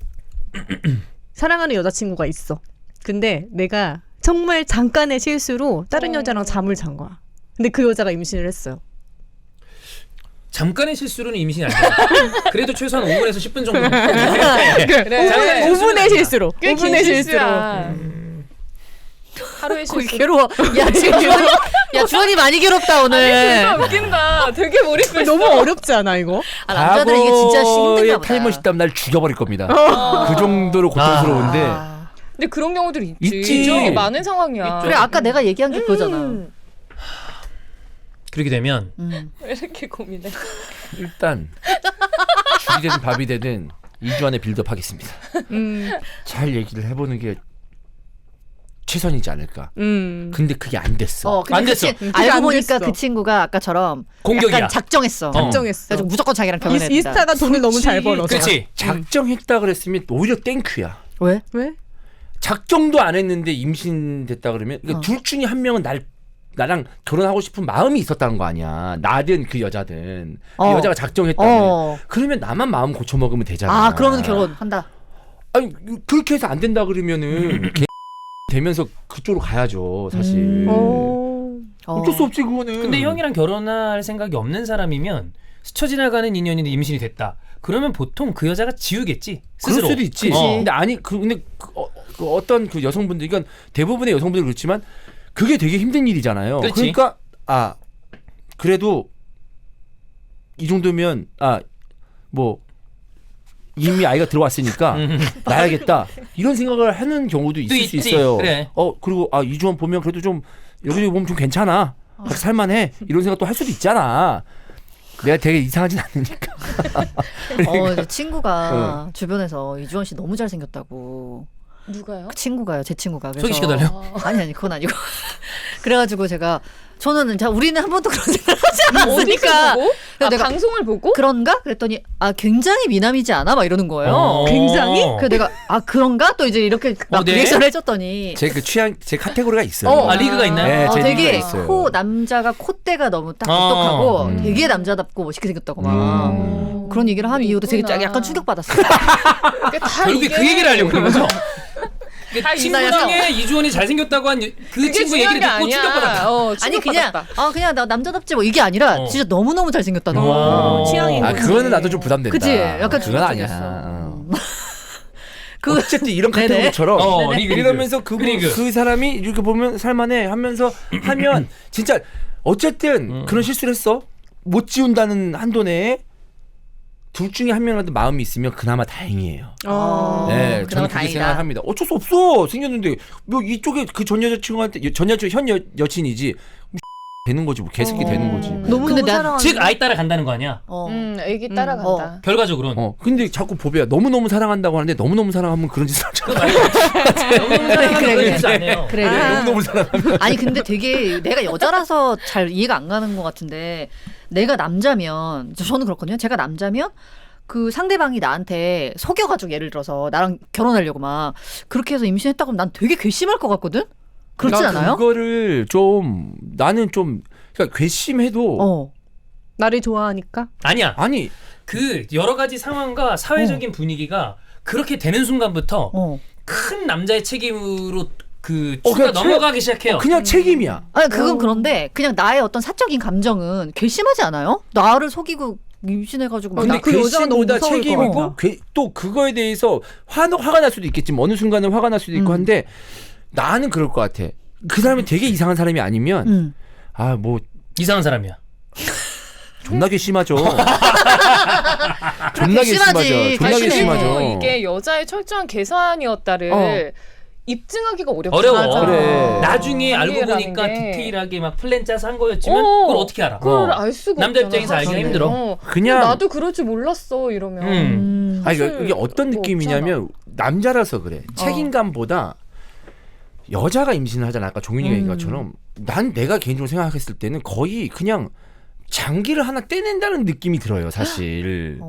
사랑하는 여자친구가 있어. 근데 내가 정말 잠깐의 실수로 다른 여자랑 잠을 잔 거야. 근데 그 여자가 임신을 했어요. 잠깐의 실수로는 임신이 안 돼. 그래도 최소한 5분에서 10분 정도. 그래. 잠깐의 5분의 실수로. 꽤 긴 5분의 실수로. 실수야. 하루의 거기 실수. 괴로워. 야 지금 주원이 많이 괴롭다 오늘. 진짜 웃긴다. 되게 몰입했어. 너무 어렵지 않아 이거? 남자들은 이게 진짜 힘든가 보다. 타임머신 따면 날 죽여버릴 겁니다. 그 정도로 고통스러운데. 근데 그런 경우들이 있지. 있지. 되게 많은 상황이야. 그래 아까 내가 얘기한 게 그거잖아. 그렇게 되면 왜 이렇게 고민해? 일단 죽이 되든 밥이 되든 2주 안에 빌드업 하겠습니다. 잘 얘기를 해보는 게 최선이지 않을까. 근데 그게 안 됐어. 근데 안 됐어. 그게 알고 안 보니까 됐어. 그 친구가 아까처럼 공격이야. 약간 작정했어. 작정했어. 그래서 무조건 자기랑 결혼해야 된다. 이스타가 돈을 너무 잘 벌어서. 그렇지. 작정했다 그랬으면 오히려 땡큐야. 왜? 왜? 작정도 안 했는데 임신됐다 그러면 그러니까 둘 중에 한 명은 나랑 결혼하고 싶은 마음이 있었다는 거 아니야. 나든 그 여자든 그 여자가 작정했다면 그러면 나만 마음 고쳐 먹으면 되잖아. 그러면 결혼한다. 아니 그렇게 해서 안 된다 그러면은 개 되면서 그쪽으로 가야죠 사실. 어쩔 수 없지 그거는. 근데 형이랑 결혼할 생각이 없는 사람이면 스쳐 지나가는 인연인데 임신이 됐다. 그러면 보통 그 여자가 지우겠지. 스스로. 그럴 수도 있지. 근데 아니 근데 어떤 그 여성분들 이건 대부분의 여성분들 그렇지만 그게 되게 힘든 일이잖아요. 그렇지. 그러니까 그래도 이 정도면 뭐 이미 아이가 들어왔으니까 나야겠다 이런 생각을 하는 경우도 있을 수 있지. 있어요. 그래. 그리고 이주원 보면 그래도 좀 여기저기 보면 좀 괜찮아. 살만해. 이런 생각도 할 수도 있잖아. 내가 되게 이상하진 않으니까. 이제 친구가 주변에서 이주원 씨 너무 잘생겼다고. 누가요? 그 친구가요, 제 친구가. 그래서 소개시켜달래요? 아니 그건 아니고. 그래가지고 저는 우리는 한 번도 그런 생각 하지 않았으니까. 어디서 보고? 그래서 내가 방송을 보고? 그런가? 그랬더니 굉장히 미남이지 않아? 막 이러는 거예요. 굉장히? 그래서 내가 그런가? 또 이제 이렇게 막 네. 리액션을 해줬더니 제 그 취향 제 카테고리가 있어요. 리그가 있나요? 네, 제 되게 리그가 있어요. 남자가 콧대가 너무 딱 똑똑하고 되게 남자답고 멋있게 생겼다고 막 그런 얘기를 한 이후로 되게 있구나. 약간 충격받았어요. 결국에 그 얘기를 하려고 그런 거죠. 다 친구 있나요? 중에 이주원이 잘생겼다고 한 그 그게 친구 중요한 얘기를 게 듣고 아니야. 충격받았다. 아니 그냥 충격받았다. 그냥 나 남자답지 뭐 이게 아니라 진짜 너무너무 잘생겼다는 와. 거. 취향인 거지. 그거는 나도 좀 부담된다. 그치? 약간 그건 아니야. 충격적이었어. 어쨌든 이런 네네. 카테고리처럼 리그. 이러면서 리그. 그 사람이 이렇게 보면 살만해 하면서 하면 진짜 어쨌든 그런 실수를 했어. 못 지운다는 한도 내에 둘 중에 한 명이라도 마음이 있으면 그나마 다행이에요. 네, 그나마 저는 그렇게 다행이다. 생각합니다. 어쩔 수 없어. 생겼는데 뭐 이쪽에 그 전 여자친구한테 현 여친이지 되는 거지 뭐 개새끼 되는 거지. 너무 근데 너무 나- 사랑하는. 즉 아이 따라 간다는 거 아니야? 애기 따라간다. 결과적으로는. 근데 자꾸 보배야 너무너무 사랑한다고 하는데 너무너무 사랑하면 그런 짓을 하잖아. 너무 사랑하는 그래, 그런 그래. 짓 안 해요. 그래. 너무너무 사랑하면 아니 근데 되게 내가 여자라서 잘 이해가 안 가는 것 같은데 내가 남자면 저는 그렇거든요. 제가 남자면 그 상대방이 나한테 속여가지고 예를 들어서 나랑 결혼하려고 막 그렇게 해서 임신했다고 하면 난 되게 괘씸할 것 같거든. 그렇진 않아요? 그거를 좀 나는 좀 그러니까 괘씸해도 나를 좋아하니까. 아니야. 아니 그 여러 가지 상황과 사회적인 분위기가 그렇게 되는 순간부터 큰 남자의 책임으로 그 추가 그냥 넘어가기 시작해요. 그냥 책임이야. 아니 그건 그런데 그냥 나의 어떤 사적인 감정은 괘씸하지 않아요? 나를 속이고 임신해가지고 막 근데 그 여자가 너무 괘씸보다 무서울 것 책임이고 같아. 또 그거에 대해서 화가 날 수도 있겠지만 어느 순간은 화가 날 수도 있고 한데 나는 그럴 것 같아. 그 사람이 되게 이상한 사람이 아니면 아 뭐 이상한 사람이야. 존나게 심하죠. 존나게 심하지. 심하죠. 존나게 심해. 심하죠. 이게 여자의 철저한 계산이었다를 입증하기가 어렵죠. 어려워. 맞아. 그래. 나중에 알고 이해라는 보니까 게. 디테일하게 막 플랜 짜서 한 거였지만 어. 그걸 어떻게 알아? 그걸 알 수가 남자 없잖아, 입장에서 알기는 사실. 힘들어. 그냥 나도 그럴 줄 몰랐어 이러면. 아니 사실 이게 어떤 뭐 느낌이냐면 남자라서 그래. 책임감보다 여자가 임신을 하잖아. 아까 종윤이가 얘기한 것처럼 난 내가 개인적으로 생각했을 때는 거의 그냥 장기를 하나 떼낸다는 느낌이 들어요. 사실.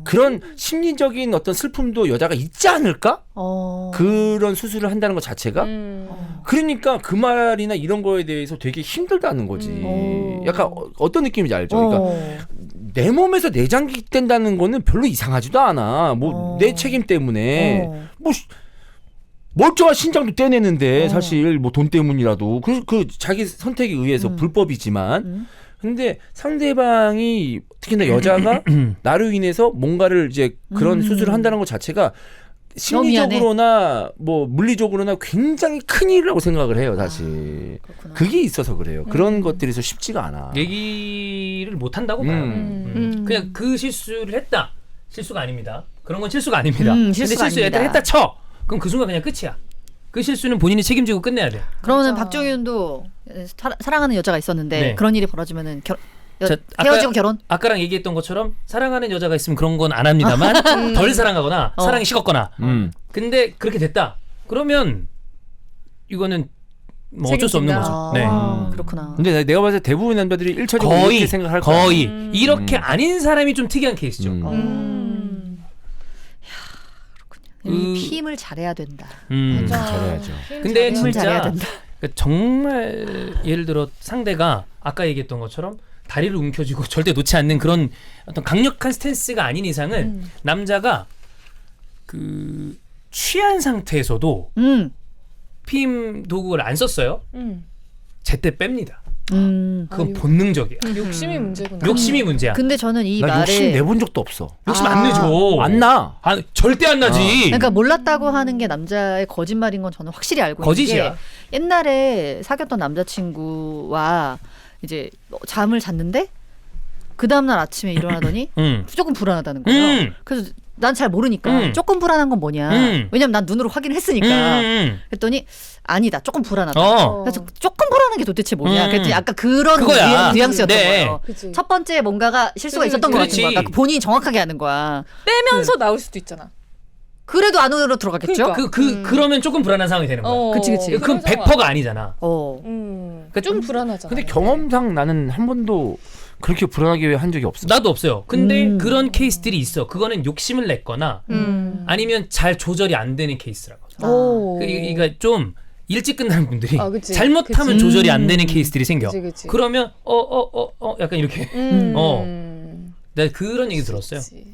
그런 심리적인 어떤 슬픔도 여자가 있지 않을까? 그런 수술을 한다는 것 자체가? 그러니까 그 말이나 이런 거에 대해서 되게 힘들다는 거지. 약간 어떤 느낌인지 알죠? 그러니까 내 몸에서 내장기 뗀다는 거는 별로 이상하지도 않아. 뭐 내 책임 때문에 뭐 멀쩡한 신장도 떼내는데 사실 뭐 돈 때문이라도 그 자기 선택에 의해서 불법이지만 근데 상대방이 특히나 여자가 나로 인해서 뭔가를 이제 그런 수술을 한다는 것 자체가 심리적으로나 뭐 물리적으로나 굉장히 큰 일이라고 생각을 해요, 사실. 그게 있어서 그래요. 그런 것들에서 쉽지가 않아. 얘기를 못 한다고 봐요. 그냥 그 실수를 했다. 실수가 아닙니다. 그런 건 실수가 아닙니다. 근데 실수가 실수했다 아닙니다. 했다 쳐. 그럼 그 순간 그냥 끝이야. 그 실수는 본인이 책임지고 끝내야 돼. 그러면 맞아. 박정윤도 사랑하는 여자가 있었는데 네. 그런 일이 벌어지면은 자, 헤어지고 결혼? 아까랑 얘기했던 것처럼 사랑하는 여자가 있으면 그런 건 안 합니다만 덜 사랑하거나 사랑이 식었거나 근데 그렇게 됐다. 그러면 이거는 뭐 어쩔 수 없는 책임진다. 거죠. 네. 그렇구나. 근데 내가 봤을 때 대부분 남자들이 1차적으로 거의 이렇게 생각할 거야. 거의 이렇게 아닌 사람이 좀 특이한 케이스죠. 힘을 잘해야 된다. 맞아. 잘해야죠. 근데 힘을 잘해야 진짜 된다. 그러니까 정말 예를 들어 상대가 아까 얘기했던 것처럼 다리를 움켜쥐고 절대 놓지 않는 그런 어떤 강력한 스탠스가 아닌 이상은 남자가 그 취한 상태에서도 피임 도구를 안 썼어요. 제때 뺍니다. 그건 아유. 본능적이야. 욕심이 문제구나. 욕심이 문제야. 근데 저는 이 나 말에 욕심 내본 적도 없어. 욕심 아. 안 내죠. 안 나. 절대 안 나지. 그러니까 몰랐다고 하는 게 남자의 거짓말인 건 저는 확실히 알고 거짓이야. 있는 게 옛날에 사귀었던 남자친구와 이제 잠을 잤는데 그 다음날 아침에 일어나더니 조금 불안하다는 거예요. 그래서 난 잘 모르니까 조금 불안한 건 뭐냐. 왜냐면 난 눈으로 확인을 했으니까. 그랬더니 아니다. 조금 불안하다. 그래서 조금 불안한 게 도대체 뭐냐. 그랬더니 아까 그런 그거야. 뉘앙스였던 네. 거예요. 그치. 첫 번째 뭔가가 실수가 그치, 있었던 것 그치. 같은 거야. 그러니까 본인이 정확하게 하는 거야. 빼면서 나올 수도 있잖아. 그래도 안으로 들어가겠죠? 그러니까. 그러면 조금 불안한 상황이 되는 거야. 그치, 그치. 그건 그런 100%가 아니잖아. 좀 불안하잖아. 근데 경험상 나는 한 번도 그렇게 불안하게 한 적이 없어. 나도 없어요. 근데 그런 케이스들이 있어. 그거는 욕심을 냈거나 아니면 잘 조절이 안 되는 케이스라고. 그러니까 좀 일찍 끝나는 분들이 그치. 잘못하면 그치. 조절이 안 되는 케이스들이 생겨. 그치. 그러면 약간 이렇게 내가 그런 얘기 들었어요. 그치.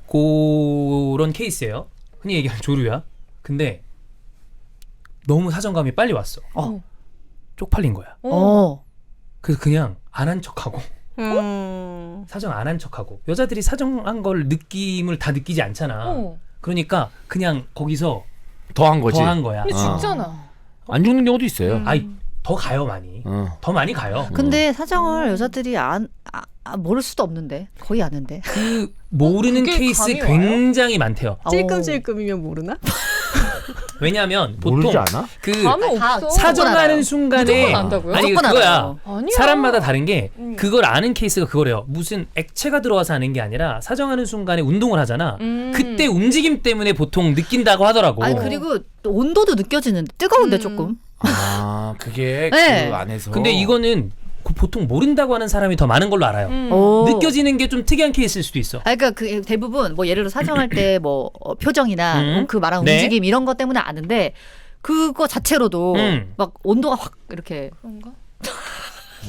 그런 케이스예요. 흔히 얘기하는 조류야. 근데 너무 사정감이 빨리 왔어. 쪽팔린 거야. 그래서 그냥 안 한 척하고 사정 안 한 척하고 여자들이 사정한 걸 느낌을 다 느끼지 않잖아. 그러니까 그냥 거기서 더한 거지. 더한 거야. 근데 죽잖아. 안 죽는 경우도 있어요. 아이 더 가요 많이. 더 많이 가요. 근데 사정을 여자들이 모를 수도 없는데 거의 아는데. 그 모르는 그게 케이스 감이 와요? 굉장히 많대요. 찔끔찔끔이면 모르나? 왜냐면 보통 모르지 않아? 그 감은 다 없어. 사정하는 알아요. 순간에 무조건 안다고요? 아니 무조건 그거야. 알아요. 아니야. 사람마다 다른 게 그걸 아는 케이스가 그거래요. 무슨 액체가 들어와서 아는 게 아니라 사정하는 순간에 운동을 하잖아. 그때 움직임 때문에 보통 느낀다고 하더라고. 아니 그리고 또 온도도 느껴지는데 뜨거운데 조금. 아, 그게 네. 그 안에서. 근데 이거는 보통 모른다고 하는 사람이 더 많은 걸로 알아요. 느껴지는 게 좀 특이한 케이스일 수도 있어. 그러니까 그 대부분 뭐 예를 들어 사정할 때 뭐 표정이나 그 말한 네. 움직임 이런 것 때문에 아는데 그거 자체로도 막 온도가 확 이렇게 그런가?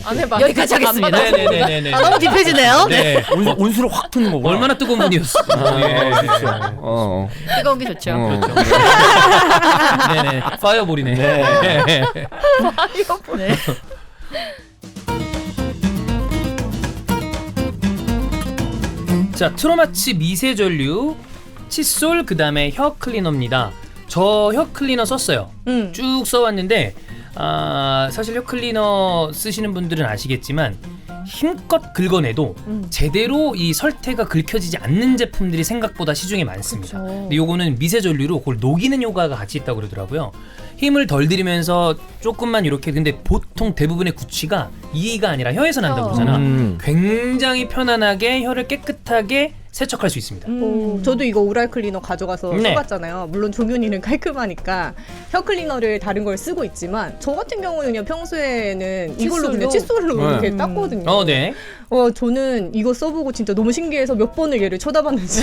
안 해봐. 여기까지 하겠습니다. 네네네네. 너무 딥해지네요. 네. 온수를 확 트는 거구나. 얼마나 뜨거운 분이었어. 어. 뜨거운 게 좋죠. 그렇죠. 네네. 파이어볼이네. 네. 네. 자, 트로마치 미세 전류, 칫솔, 그 다음에 혀 클리너입니다. 저 혀 클리너 썼어요. 쭉 써왔는데 사실 혀클리너 쓰시는 분들은 아시겠지만 힘껏 긁어내도 제대로 이 설태가 긁혀지지 않는 제품들이 생각보다 시중에 많습니다. 그쵸. 근데 요거는 미세 전류로 그걸 녹이는 효과가 같이 있다고 그러더라고요. 힘을 덜 들이면서 조금만 이렇게, 근데 보통 대부분의 구취가 이가 아니라 혀에서 난다고 그러잖아. 굉장히 편안하게 혀를 깨끗하게 세척할 수 있습니다. 저도 이거 오랄 클리너 가져가서 네. 써봤잖아요. 물론 종윤이는 깔끔하니까 혀 클리너를 다른 걸 쓰고 있지만 저 같은 경우는 그냥 평소에는 이걸로 그냥 칫솔로 네. 이렇게 닦거든요. 네. 저는 이거 써보고 진짜 너무 신기해서 몇 번을 얘를 쳐다봤는지.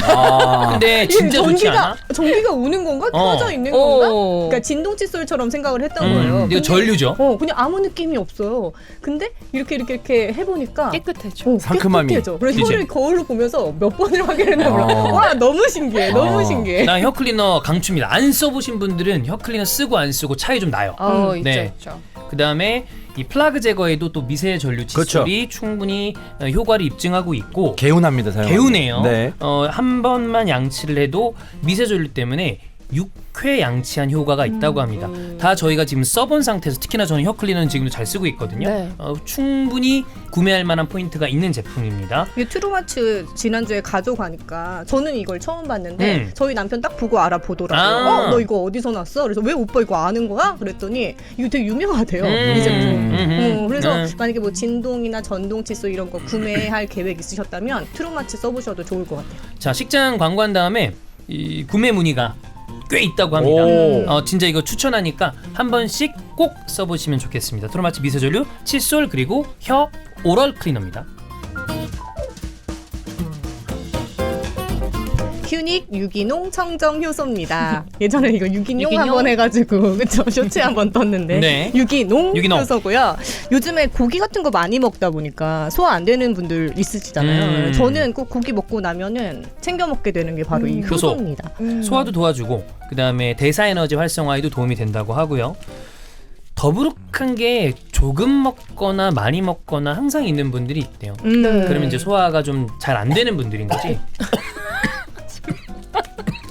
근데 진짜 좋지 않아? 전기가 오는 건가? 켜져 있는 건가? 그러니까 진동 칫솔처럼 생각을 했던 거예요. 이거 전류죠. 그냥 아무 느낌이 없어요. 근데 이렇게 해보니까 깨끗해져. 상큼함이. 깨끗해져. 그래서 그치? 혀를 거울로 보면서 몇 번을 확인했나 몰라. 와 너무 신기해. 너무 신기해. 나 혀클리너 강추입니다. 안 써보신 분들은 혀클리너 쓰고 안 쓰고 차이 좀 나요. 있죠, 네. 있죠. 그 다음에 이 플라그 제거에도 또 미세 전류 칫솔이 충분히 효과를 입증하고 있고 개운합니다. 사용. 개운해요. 네. 한 번만 양치를 해도 미세 전류 때문에 6회 양치한 효과가 있다고 합니다. 다 저희가 지금 써본 상태에서, 특히나 저는 혀클리너는 지금도 잘 쓰고 있거든요. 네. 충분히 구매할 만한 포인트가 있는 제품입니다. 이 트루마츠 지난주에 가져가니까 저는 이걸 처음 봤는데 저희 남편 딱 보고 알아보더라고요. 너 이거 어디서 났어? 그래서 왜 오빠 이거 아는 거야? 그랬더니 이거 되게 유명하대요. 이 제품. 그래서 만약에 뭐 진동이나 전동 칫솔 이런 거 구매할 계획 있으셨다면 트루마츠 써보셔도 좋을 것 같아요. 자, 식장 광고한 다음에 이 구매 문의가 꽤 있다고 합니다. 진짜 이거 추천하니까 한 번씩 꼭 써보시면 좋겠습니다. 트루마츠 미세전류 칫솔 그리고 혀 오럴 클리너입니다. 휴닉 유기농 청정 효소입니다. 예전에 이거 유기농 한번 해가지고 그쵸 쇼츠에 한번 떴는데 네. 유기농 유기농. 효소고요. 요즘에 고기 같은 거 많이 먹다 보니까 소화 안 되는 분들 있으시잖아요. 저는 꼭 고기 먹고 나면은 챙겨 먹게 되는 게 바로 이 효소. 효소입니다. 소화도 도와주고 그 다음에 대사 에너지 활성화에도 도움이 된다고 하고요. 더부룩한 게 조금 먹거나 많이 먹거나 항상 있는 분들이 있대요. 그러면 이제 소화가 좀 잘 안 되는 분들인 거지.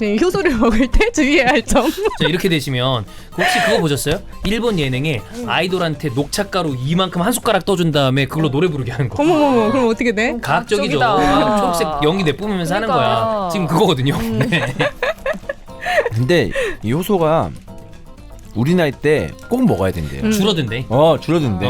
네, 효소를 먹을 때 주의해야 할 점. 자, 이렇게 되시면 혹시 그거 보셨어요? 일본 예능에 아이돌한테 녹차가루 이만큼 한 숟가락 떠준 다음에 그걸로 노래 부르게 하는 거. 어머머머, 그럼 어떻게 돼? 과학적이죠. 과학적이다. 초록색 연기 내뿜으면서 하는 그러니까. 거야. 지금 그거거든요. 네. 근데 이 효소가 우리 나이 때 꼭 먹어야 된대요. 줄어든대. 줄어든대.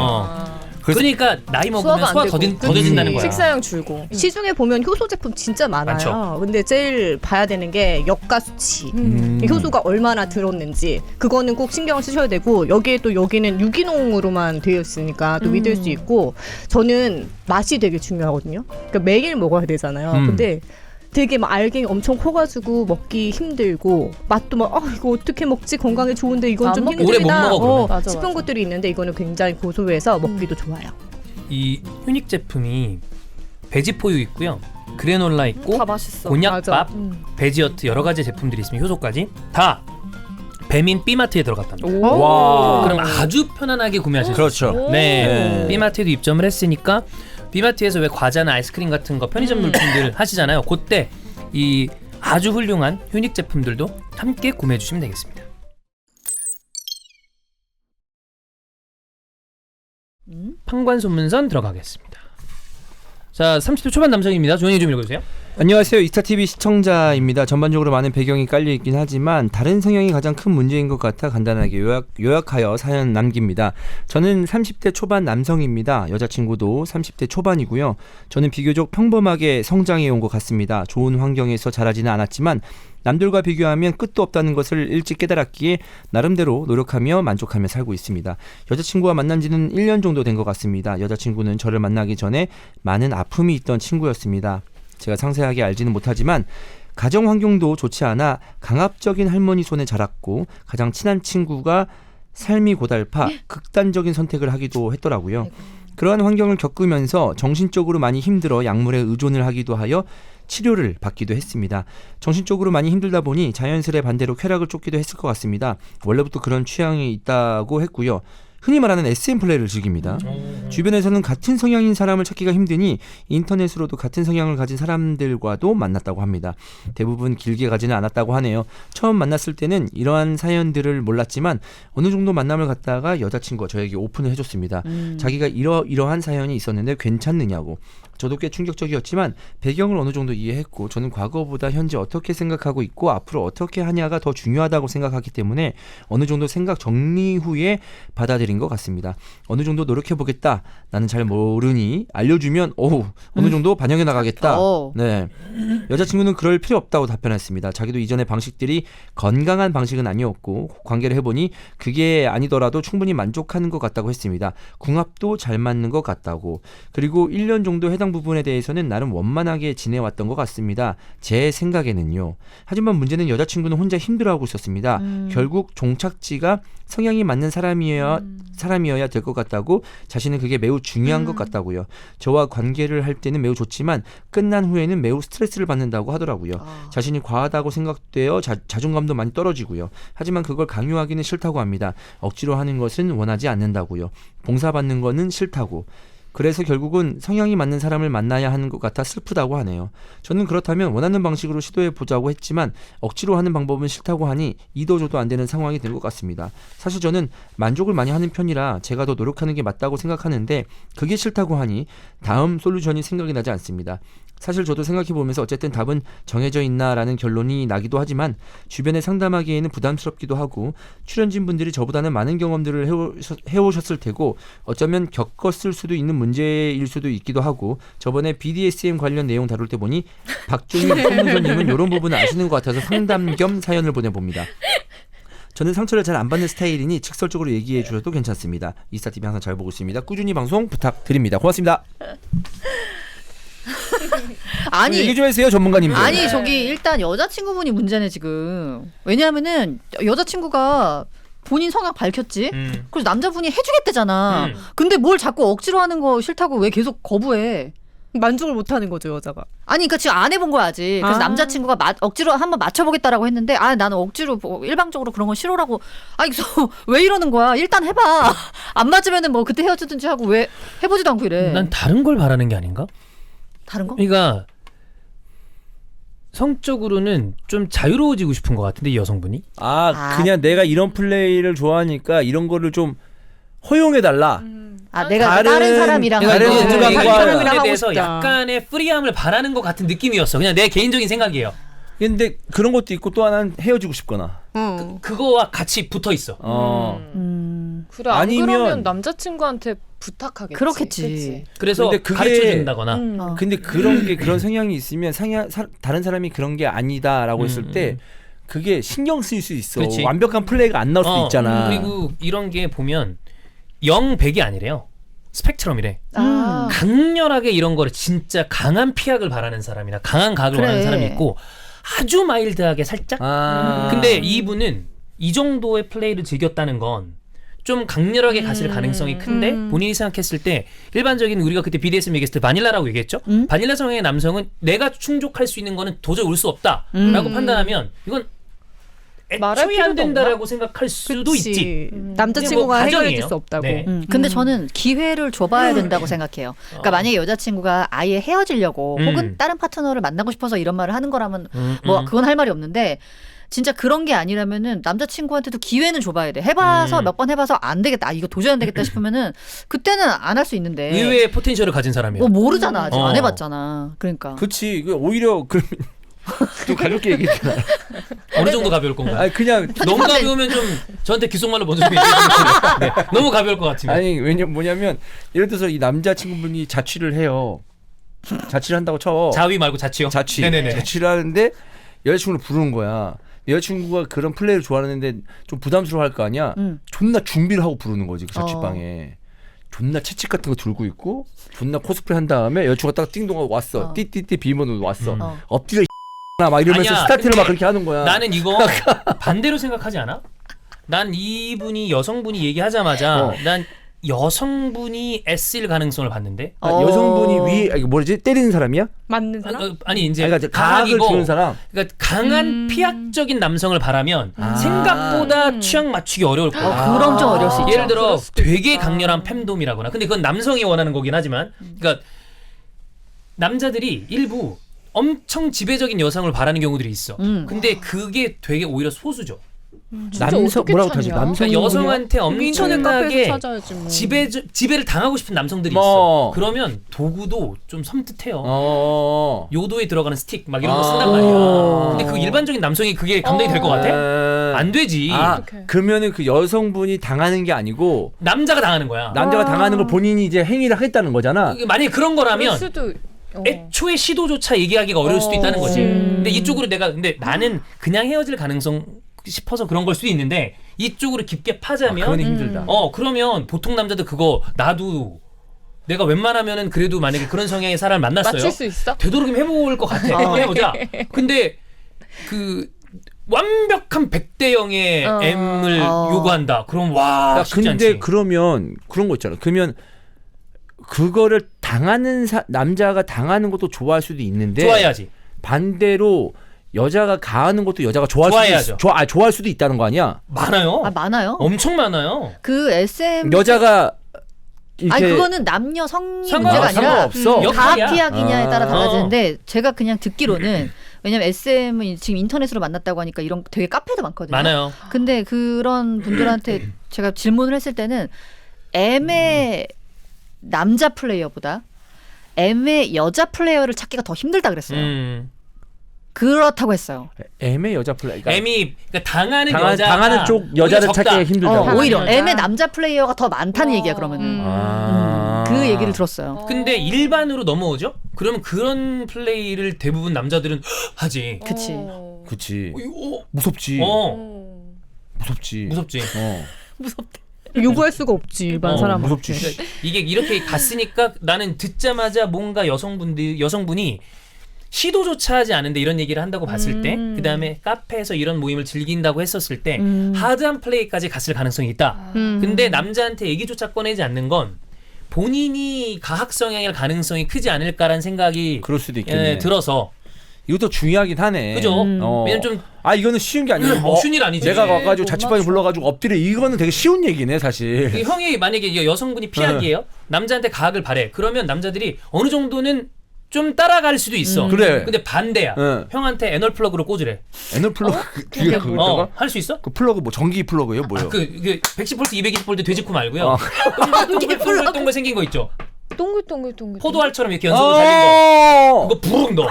그러니까 나이 먹으면 소화가 안 소화 되고. 더뎌진다는 거야. 식사량 줄고. 시중에 보면 효소 제품 진짜 많아요. 많죠. 근데 제일 봐야 되는 게 역가 수치. 이 효소가 얼마나 들었는지 그거는 꼭 신경을 쓰셔야 되고, 여기에 또 여기는 유기농으로만 되어 있으니까 또 믿을 수 있고, 저는 맛이 되게 중요하거든요. 그러니까 매일 먹어야 되잖아요. 근데 되게 막 알갱이 엄청 커가지고 먹기 힘들고 맛도 막 이거 어떻게 먹지, 건강에 좋은데 이건 안 좀 먹게 오래 못 힘들다 먹어, 그러면. 맞아, 싶은 맞아. 것들이 있는데 이거는 굉장히 고소해서 먹기도 좋아요. 이 휴닉 제품이 베지포유 있고요. 그래놀라 있고 다 맛있어. 곤약밥, 맞아. 베지어트 여러 가지 제품들이 있으면 효소까지 다 배민 B마트에 들어갔답니다. 와. 그럼 아주 편안하게 구매하실 수 있어요. 그렇죠. 네. 네. B마트에도 입점을 했으니까 B마트에서 왜 과자나 아이스크림 같은 거 편의점 물품들 하시잖아요. 그때 이 아주 훌륭한 휴닉 제품들도 함께 구매해 주시면 되겠습니다. 판관소문선 들어가겠습니다. 자, 30대 초반 남성입니다. 조현이 좀 읽어주세요. 안녕하세요. 이스타TV 시청자입니다. 전반적으로 많은 배경이 깔려있긴 하지만 다른 성향이 가장 큰 문제인 것 같아 간단하게 요약하여 사연 남깁니다. 저는 30대 초반 남성입니다. 여자친구도 30대 초반이고요. 저는 비교적 평범하게 성장해 온 것 같습니다. 좋은 환경에서 자라지는 않았지만 남들과 비교하면 끝도 없다는 것을 일찍 깨달았기에 나름대로 노력하며 만족하며 살고 있습니다. 여자친구와 만난 지는 1년 정도 된 것 같습니다. 여자친구는 저를 만나기 전에 많은 아픔이 있던 친구였습니다. 제가 상세하게 알지는 못하지만 가정 환경도 좋지 않아 강압적인 할머니 손에 자랐고 가장 친한 친구가 삶이 고달파 극단적인 선택을 하기도 했더라고요. 그러한 환경을 겪으면서 정신적으로 많이 힘들어 약물에 의존을 하기도 하여 치료를 받기도 했습니다. 정신적으로 많이 힘들다 보니 자연스레 반대로 쾌락을 쫓기도 했을 것 같습니다. 원래부터 그런 취향이 있다고 했고요. 흔히 말하는 SM 플레이를 즐깁니다. 주변에서는 같은 성향인 사람을 찾기가 힘드니 인터넷으로도 같은 성향을 가진 사람들과도 만났다고 합니다. 대부분 길게 가지는 않았다고 하네요. 처음 만났을 때는 이러한 사연들을 몰랐지만 어느 정도 만남을 갖다가 여자친구가 저에게 오픈을 해줬습니다. 자기가 이러한 사연이 있었는데 괜찮느냐고. 저도 꽤 충격적이었지만 배경을 어느 정도 이해했고 저는 과거보다 현재 어떻게 생각하고 있고 앞으로 어떻게 하냐가 더 중요하다고 생각하기 때문에 어느 정도 생각 정리 후에 받아들인 것 같습니다. 어느 정도 노력해보겠다. 나는 잘 모르니 알려주면 어느 정도 반영해 나가겠다. 네, 여자친구는 그럴 필요 없다고 답변했습니다. 자기도 이전의 방식들이 건강한 방식은 아니었고 관계를 해보니 그게 아니더라도 충분히 만족하는 것 같다고 했습니다. 궁합도 잘 맞는 것 같다고. 그리고 1년 정도 해당 부분에 대해서는 나름 원만하게 지내왔던 것 같습니다. 제 생각에는요. 하지만 문제는 여자친구는 혼자 힘들어하고 있었습니다. 결국 종착지가 성향이 맞는 사람이어야 될 것 같다고 자신은 그게 매우 중요한 것 같다고요. 저와 관계를 할 때는 매우 좋지만 끝난 후에는 매우 스트레스를 받는다고 하더라고요. 자신이 과하다고 생각되어 자존감도 많이 떨어지고요. 하지만 그걸 강요하기는 싫다고 합니다. 억지로 하는 것은 원하지 않는다고요. 봉사받는 거는 싫다고. 그래서 결국은 성향이 맞는 사람을 만나야 하는 것 같아 슬프다고 하네요. 저는 그렇다면 원하는 방식으로 시도해보자고 했지만 억지로 하는 방법은 싫다고 하니 이도저도 안 되는 상황이 된 것 같습니다. 사실 저는 만족을 많이 하는 편이라 제가 더 노력하는 게 맞다고 생각하는데 그게 싫다고 하니 다음 솔루션이 생각이 나지 않습니다. 사실 저도 생각해보면서 어쨌든 답은 정해져 있나라는 결론이 나기도 하지만 주변에 상담하기에는 부담스럽기도 하고 출연진분들이 저보다는 많은 경험들을 해오셨을 테고 어쩌면 겪었을 수도 있는 문제일 수도 있기도 하고 저번에 BDSM 관련 내용 다룰 때 보니 박종희 성문서님은 이런 부분을 아시는 것 같아서 상담 겸 사연을 보내봅니다. 저는 상처를 잘 안 받는 스타일이니 직설적으로 얘기해 주셔도 괜찮습니다. 이스타TV 항상 잘 보고 있습니다. 꾸준히 방송 부탁드립니다. 고맙습니다. 아니 얘기 좀 해주세요 전문가님들. 아니 저기 일단 여자친구분이 문제네 지금. 왜냐하면은 여자친구가 본인 성향 밝혔지. 그래서 남자분이 해주겠대잖아. 근데 뭘 자꾸 억지로 하는 거 싫다고 왜 계속 거부해? 만족을 못하는 거죠 여자가. 아니 그러니까 지금 안 해본 거야 아직. 그래서 남자친구가 억지로 한번 맞춰보겠다라고 했는데 나는 억지로 일방적으로 그런 건 싫어라고. 아니 그래서 왜 이러는 거야? 일단 해봐. 안 맞으면은 뭐 그때 헤어지든지 하고 왜 해보지도 않고 이래. 난 다른 걸 바라는 게 아닌가? 다른 거? 그러니까 성적으로는 좀 자유로워지고 싶은 것 같은데 이 여성분이. 그냥 내가 이런 플레이를 좋아하니까 이런 거를 좀 허용해달라. 내가 다른 사람이랑 다른 사람에 하고 대해서 싶다. 약간의 프리함을 바라는 것 같은 느낌이었어. 그냥 내 개인적인 생각이에요. 근데 그런 것도 있고 또 하나는 헤어지고 싶거나. 그거와 같이 붙어 있어. 그래 안 아니면- 그러면 남자친구한테 부탁하겠지. 그렇겠지. 그치? 그래서 근데 그게- 가르쳐 준다거나. 근데 그런 성향이 있으면 다른 사람이 그런 게 아니다라고 했을 때 그게 신경 쓰일 수 있어. 그렇지. 완벽한 플레이가 안 나올 수도 있잖아. 그리고 이런 게 보면 0, 100이 아니래요. 스펙트럼이래. 강렬하게 이런 거를 진짜 강한 피학을 바라는 사람이나 강한 가학을 그래. 바라는 사람이 있고 아주 마일드하게 살짝. 근데 이분은 이 정도의 플레이를 즐겼다는 건 좀 강렬하게 갔을 가능성이 큰데 본인이 생각했을 때 일반적인 우리가 그때 BDSM 얘기했을 때 바닐라라고 얘기했죠. 바닐라 성향의 남성은 내가 충족할 수 있는 거는 도저히 올 수 없다라고 판단하면 이건 말할 애초에 안 필요도 된다라고 생각할 수도 그치. 있지. 남자친구가 뭐 해결해 가정이에요. 줄 수 없다고. 네. 근데 저는 기회를 줘봐야 된다고 생각해요. 그러니까 만약에 여자친구가 아예 헤어지려고 혹은 다른 파트너를 만나고 싶어서 이런 말을 하는 거라면 뭐 그건 할 말이 없는데 진짜 그런 게 아니라면은 남자친구한테도 기회는 줘봐야 돼. 해봐서 몇 번 해봐서 안 되겠다. 이거 도저히 안 되겠다 싶으면은 그때는 안 할 수 있는데. 의외의 포텐셜을 가진 사람이에요. 모르잖아. 아직 안 해봤잖아. 그러니까. 그치. 오히려 그럼 좀 가볍게 얘기했잖아. 어느 정도 가벼울 건가요? 그냥 너무 가벼우면 좀 저한테 귓속말로 먼저 좀 얘기해 주세요. 네, 너무 가벼울 것 같으면. 뭐냐면 예를 들어서 이 남자친구분이 자취를 해요. 자취를 한다고 쳐. 자위 말고 자취요? 자취. 네네네. 자취를 하는데 여자친구를 부르는 거야. 여자친구가 그런 플레이를 좋아하는데 좀 부담스러워 할 거 아니야. 존나 준비를 하고 부르는 거지 그 자취방에. 존나 채찍 같은 거 들고 있고 존나 코스프레 한 다음에 여자친구가 딱 띵동하고 왔어. 띠띠띠 비밀번호로 왔어. 엎드려 막 이러면서 아니야, 스타트를 근데 막 그렇게 하는 거야. 나는 이거 반대로 생각하지 않아? 난 이분이 여성분이 얘기하자마자 난 여성분이 S일 가능성을 봤는데. 여성분이 위에 이거 뭐지 때리는 사람이야? 맞는 사람? 아니 이제 그러니까 가학을 가학이고, 주는 사람. 그러니까 강한 피약적인 남성을 바라면 생각보다 취향 맞추기 어려울 거야. 그럼 좀 어려울 수 있죠. 예를 들어 그럴 수도 되게 있다. 강렬한 fem돔이라거나. 근데 그건 남성이 원하는 거긴 하지만, 그러니까 남자들이 일부 엄청 지배적인 여성을 바라는 경우들이 있어. 근데 그게 되게 오히려 소수죠. 남성 어떻게 뭐라고 찾냐? 타죠? 남성 그러니까 여성한테 인터넷 카페에서 엄청나게 찾아야지 뭐. 지배를 당하고 싶은 남성들이 뭐. 있어. 그러면 도구도 좀 섬뜩해요. 요도에 들어가는 스틱 막 이런 거 쓴단 말이야. 근데 그 일반적인 남성이 그게 감당이 될 것 같아? 안 되지. 어떡해. 그러면은 그 여성분이 당하는 게 아니고 남자가 당하는 거야. 남자가 당하는 걸 본인이 이제 행위를 하겠다는 거잖아. 만약에 그런 그럴 거라면 수도 애초에 시도조차 얘기하기가 어려울 수도 있다는 거지. 음. 근데 이쪽으로 근데 나는 그냥 헤어질 가능성 싶어서 그런 걸 수도 있는데 이쪽으로 깊게 파자면 그건 힘들다. 그러면 보통 남자들 그거 나도 내가 웬만하면은 그래도 만약에 그런 성향의 사람을 만났어요. 맞출 수 있어? 되도록이면 해볼 것 같아. 한번 해보자. 근데 그 완벽한 100대 0의 M을 요구한다. 그럼 와 그러니까 쉽지 근데 않지. 그러면 그런 거 있잖아. 그러면 그거를 당하는 남자가 당하는 것도 좋아할 수도 있는데 좋아해야지. 반대로 여자가 가하는 것도 여자가 좋아할 좋아할 수도 있다는 거 아니야? 많아요. 많아요. 엄청 많아요. 그 SM 여자가 아니 이렇게 그거는 남녀 성이 상관- 문제가 아니라 상관없어. 역할이야. 가학 피학이냐에 따라 어. 달라지는데 제가 그냥 듣기로는 왜냐면 SM은 지금 인터넷으로 만났다고 하니까 이런 되게 카페도 많거든요. 많아요. 근데 그런 분들한테 제가 질문을 했을 때는 M의 남자 플레이어보다 M의 여자 플레이어를 찾기가 더 힘들다 그랬어요. 그렇다고 했어요. M의 여자 플레이. 그러니까 M이 그러니까 당하는 당하는 쪽 여자를 찾기가 힘들다. 오히려 여자. M의 남자 플레이어가 더 많다는 얘기야 그러면은. 그 얘기를 들었어요. 근데 일반으로 넘어오죠? 그러면 그런 플레이를 대부분 남자들은 하지. 그치. 그치. 어, 무섭지. 어, 무섭지. 무섭지. 요구할 수가 없지 일반 사람한테. 무섭지. 그러니까 이게 이렇게 갔으니까 나는 듣자마자 뭔가 여성분이 시도조차 하지 않은데 이런 얘기를 한다고 봤을 때, 그 다음에 카페에서 이런 모임을 즐긴다고 했었을 때 하드한 플레이까지 갔을 가능성이 있다. 근데 남자한테 얘기조차 꺼내지 않는 건 본인이 가학 성향일 가능성이 크지 않을까라는 생각이 그럴 수도 있겠네. 들어서. 이것도 중요하긴 하네. 그죠? 왜냐면 좀 이거는 쉬운 게 아니야. 쉬운 일 아니지. 내가 가가지고 못 자취방에 맞춰. 불러가지고 엎드려 이거는 되게 쉬운 얘기네 사실. 이 형이 만약에 여성분이 피하기예요. 남자한테 가학을 바래. 그러면 남자들이 어느 정도는 좀 따라갈 수도 있어. 그래. 근데 반대야. 응. 형한테 애널 플러그로 꽂으래. 애널 플러그 뒤에 그거다가 할 수 있어? 그 플러그 뭐 전기 플러그예요, 뭐요? 그 110V, 220V 돼지코 말고요. 동글동글 생긴 거 있죠. 동글동글. 포도알처럼 이렇게 연속으로 달린 거. 그거 부릉 넣어.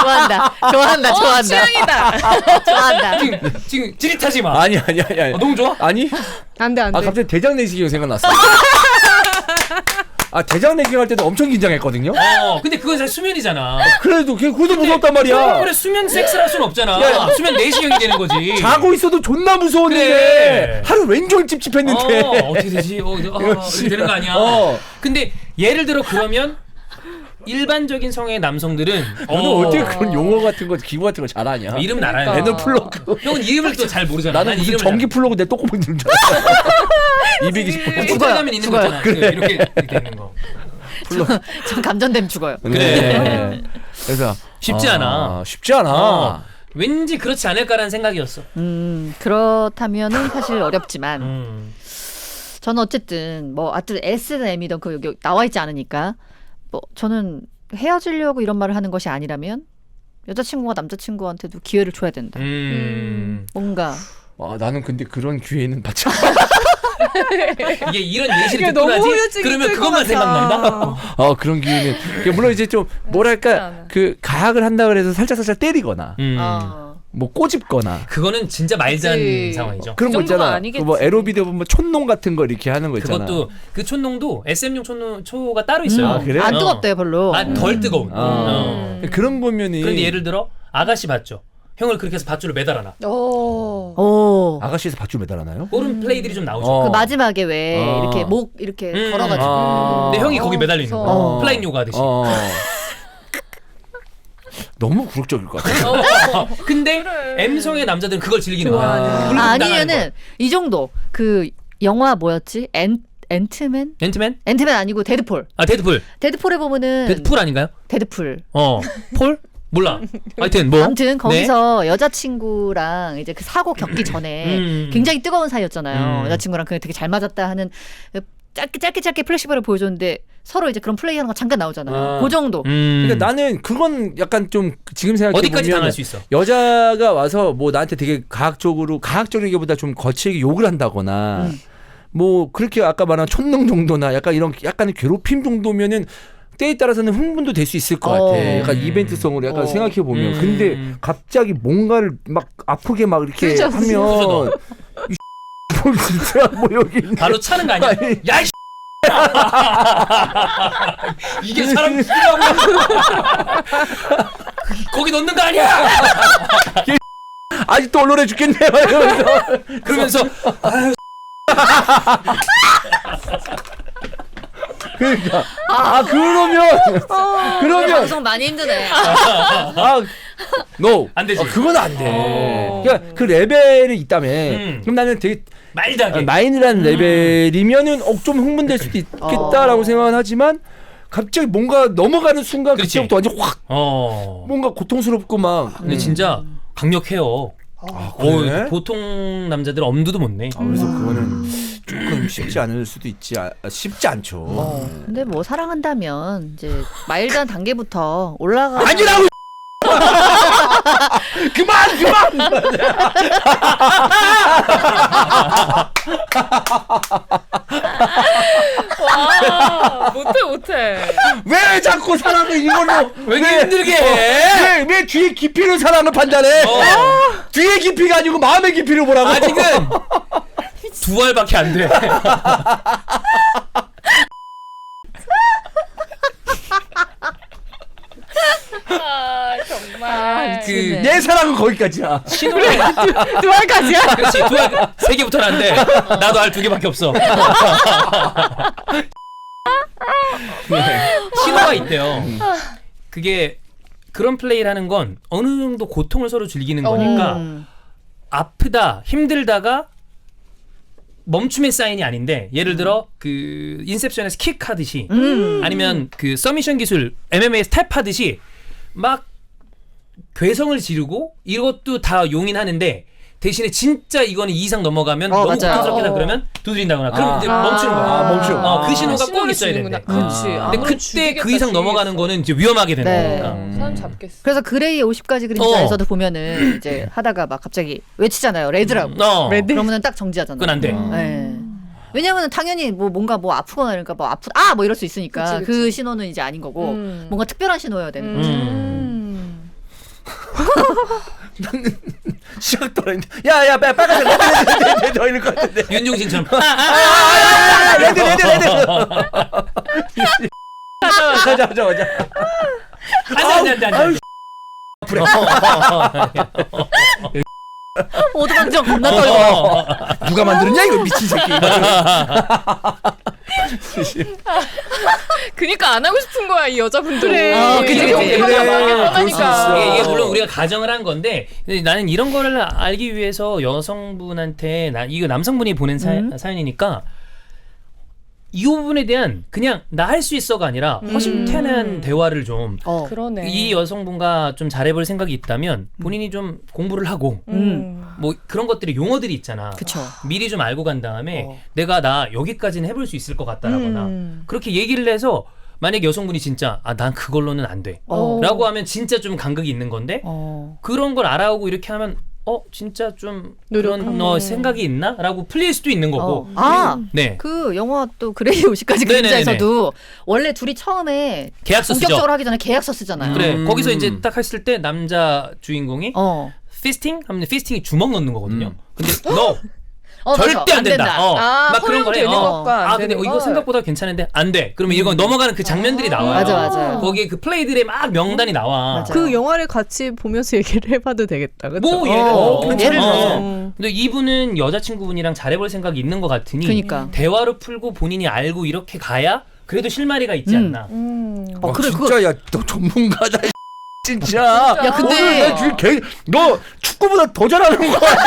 좋아한다. 취향이다. 좋아한다. 지금 지릿하지 마. 아니. 너무 좋아? 아니? 안돼 안돼. 갑자기 대장 내시경 생각났어. 대장 내시경 할 때도 엄청 긴장했거든요. 근데 그건 사실 수면이잖아. 그래도 그것도 무섭단 말이야. 그래 수면 섹스를 할 수는 없잖아. 야. 수면 내시경이 되는 거지. 자고 있어도 존나 무서웠는데 그래. 하루 왼종일 찝찝했는데. 어떻게 되지? 이렇게 되는 거 아니야. 근데 예를 들어 그러면 일반적인 성의 남성들은 너는 어떻게 그런 용어 같은 거, 기구 같은 거 잘하냐? 이름 알아요. 애널 플러그. 형은 이름을 또 잘 모르잖아. 나는 난 무슨 이름을 전기 플러그 내 똥꼬 있는 줄 알았어. 220V. 포탈감이 있는 거잖아. 이렇게 있는 거. 전 감전되면 죽어요. 그래. 그래서 쉽지 않아. 쉽지 않아. 왠지 그렇지 않을까라는 생각이었어. 그렇다면은 사실 어렵지만 저는 어쨌든 뭐 하여튼 S든 M이든 그 여기 나와 있지 않으니까 뭐 저는 헤어지려고 이런 말을 하는 것이 아니라면 여자친구가 남자친구한테도 기회를 줘야 된다. 뭔가 나는 근데 그런 기회는 받지 않아. 이게 이런 예시를 이게 듣고 너무 나지? 후유증이 그러면 클 그것만 것 같아. 생각난다? 그런 기회는. 물론 이제 좀 쉽지 뭐랄까 않아. 그 가학을 한다 그래서 살짝 때리거나 뭐 꼬집거나 그거는 진짜 말도 안 되는 그치. 상황이죠. 그런 거 그 정도는 있잖아. 아니겠지. 뭐 에로비디오 보면 촌농 같은 거 이렇게 하는 거 있잖아. 그것도 그 촌농도 SM용 초가 따로 있어요. 그래? 안 뜨겁대요 별로. 덜 뜨거운. 그런 보면은 그런데 예를 들어 아가씨 봤죠. 형을 그렇게 해서 밧줄을 매달아놔. 오. 아가씨에서 밧줄 매달아나요? 그런 플레이들이 좀 나오죠. 그 마지막에 왜 이렇게 목 이렇게 걸어가지고. 근데 형이 거기 매달려 있는 거야. 플라잉 요가 하듯이. 너무 굴욕적일 것 같아. 근데 M성의 남자들은 그걸 즐기는 거야. 아니면은 이 정도 그 영화 뭐였지? 앤트맨? 앤트맨? 앤트맨 아니고 데드폴. 아 데드풀. 데드폴에 보면은 데드풀 아닌가요? 데드풀. 폴? 몰라. 하여튼 뭐. 아무튼 거기서 여자친구랑 이제 그 사고 겪기 전에 굉장히 뜨거운 사이였잖아요. 여자친구랑 그 되게 잘 맞았다 하는 그 짧게 플래시백을 보여줬는데 서로 이제 그런 플레이하는 거 잠깐 나오잖아요. 그 정도. 그러니까 나는 그건 약간 좀 지금 생각해 어디까지 보면 당할 수 있어? 여자가 와서 뭐 나한테 되게 가학적이기보다 좀 거칠게 욕을 한다거나 뭐 그렇게 아까 말한 촌농 정도나 약간 이런 약간의 괴롭힘 정도면은 때에 따라서는 흥분도 될 수 있을 것 같아. 약간 이벤트성으로 약간 생각해 보면. 근데 갑자기 뭔가를 막 아프게 막 이렇게 그죠, 하면 이 뭐 진짜 뭐 여기 있네. 바로 차는 거 아니야? 아니. 야 이 이게 사람 죽이라고 거기 넣는 거 아니야? 아직도 언론에 죽겠네. 그러면서 아유 그러니까 그러면 방송 많이 힘드네. no 안 되지. 그건 안 돼. 그러니까 그 레벨이 있다며. 그럼 나는 되게 말다게 마인이라는 레벨이면은 좀 흥분될 수도 있겠다라고 생각은 하지만 갑자기 뭔가 넘어가는 순간 그렇지. 그때부터 완전 확 뭔가 고통스럽고 막. 근데 진짜 강력해요. 그래? 보통 남자들 엄두도 못 내. 그래서 그거는 조금 쉽지 않을 수도 있지. 쉽지 않죠. 근데 뭐 사랑한다면 이제 마일드한 단계부터 올라가. 아니라고. 그만. 와, 못해. 왜 자꾸 사랑을 이걸로 왜 이렇게 힘들게 해? 왜 뒤에 깊이로 사랑을 판단해? 뒤에 깊이가 아니고 마음의 깊이로 보라고. 아직은 두 알밖에 안 돼. 아, 정말. 그 내 사랑은 거기까지야. 신호가 두 알까지야? 그렇지 세 개부터는 안 돼. 나도 알 2개밖에 없어. 신호가 있대요. 그게 그런 플레이를 하는 건 어느 정도 고통을 서로 즐기는 거니까 아프다 힘들다가 멈춤의 사인이 아닌데 예를 들어 그 인셉션에서 킥 하듯이 아니면 그 서미션 기술 MMA 스텝 하듯이 막 괴성을 지르고 이것도 다 용인하는데 대신에 진짜 이거는 2 이상 넘어가면 너무 맞아요. 고통스럽게 그러면 두드린다거나 그럼 이제 멈추는 거야. 멈춤. 그 신호가 꼭 있어야 주는구나. 된대. 그렇지. 근데 아무리 그때 죽이겠다, 그 이상 넘어가는 거는 이제 위험하게 되는 네. 거니까. 사람 잡겠어. 그래서 그레이의 50가지 그림자에서도 보면은 이제 하다가 막 갑자기 외치잖아요. 레드라고. 레드. 그러면은 딱 정지하잖아요. 그건 안 돼. 네. 왜냐면은 당연히 뭔가 아프거나 그러니까 뭐 이럴 수 있으니까 그치. 그 신호는 이제 아닌 거고 뭔가 특별한 신호여야 되는 거죠. 시작도 안 했는데 야야 빨간색 레드 더 이럴 것 같은데. 윤종신처럼 레드 가자 안돼. 오두방정 겁나 떨고. 누가 만들었냐 이거 미친 새끼. 그니까 안 하고 싶은 거야 이 여자분들이. 그치. 이렇게 그래, 하니까. 그럴 수 있어. 이게 물론 우리가 가정을 한 건데 근데 나는 이런 거를 알기 위해서 여성분한테 이거 남성분이 보낸 사연이니까 이 부분에 대한 그냥 나 할 수 있어가 아니라 허심탄회한 대화를 좀 그러네. 이 여성분과 좀 잘해볼 생각이 있다면 본인이 좀 공부를 하고 뭐 그런 것들이 용어들이 있잖아. 그쵸. 미리 좀 알고 간 다음에 내가 나 여기까지는 해볼 수 있을 것 같다라거나 그렇게 얘기를 해서 만약 여성분이 진짜 난 그걸로는 안 돼 라고 하면 진짜 좀 간극이 있는 건데 그런 걸 알아오고 이렇게 하면 진짜 좀 그런 생각이 있나? 라고 풀릴 수도 있는 거고 네. 그 영화 또 그레이 50가지 그림자에서도 원래 둘이 처음에 계약서 쓰죠. 본격적으로 하기 전에 계약서 쓰잖아요. 그래 거기서 이제 딱 했을 때 남자 주인공이 피스팅? 하면 피스팅이 주먹 넣는 거거든요. 근데 너 절대 안 된다. 막 그런 거래. 되는 것과 안 근데 되는 이거 것. 생각보다 괜찮은데 안 돼. 그러면 이거 넘어가는 그 장면들이 나와요. 맞아. 거기에 그 플레이들의 막 명단이 나와. 맞아. 그 영화를 같이 보면서 얘기를 해봐도 되겠다. 그쵸? 뭐 예를 예를 들어서. 들어서. 근데 이분은 여자친구분이랑 잘해볼 생각이 있는 것 같으니 그러니까. 대화로 풀고 본인이 알고 이렇게 가야 그래도 실마리가 있지 않나. 그래, 진짜 야너 전문가다. 진짜. 야, 근데- 오늘 나 지금 너 축구보다 더 잘하는 거 같아.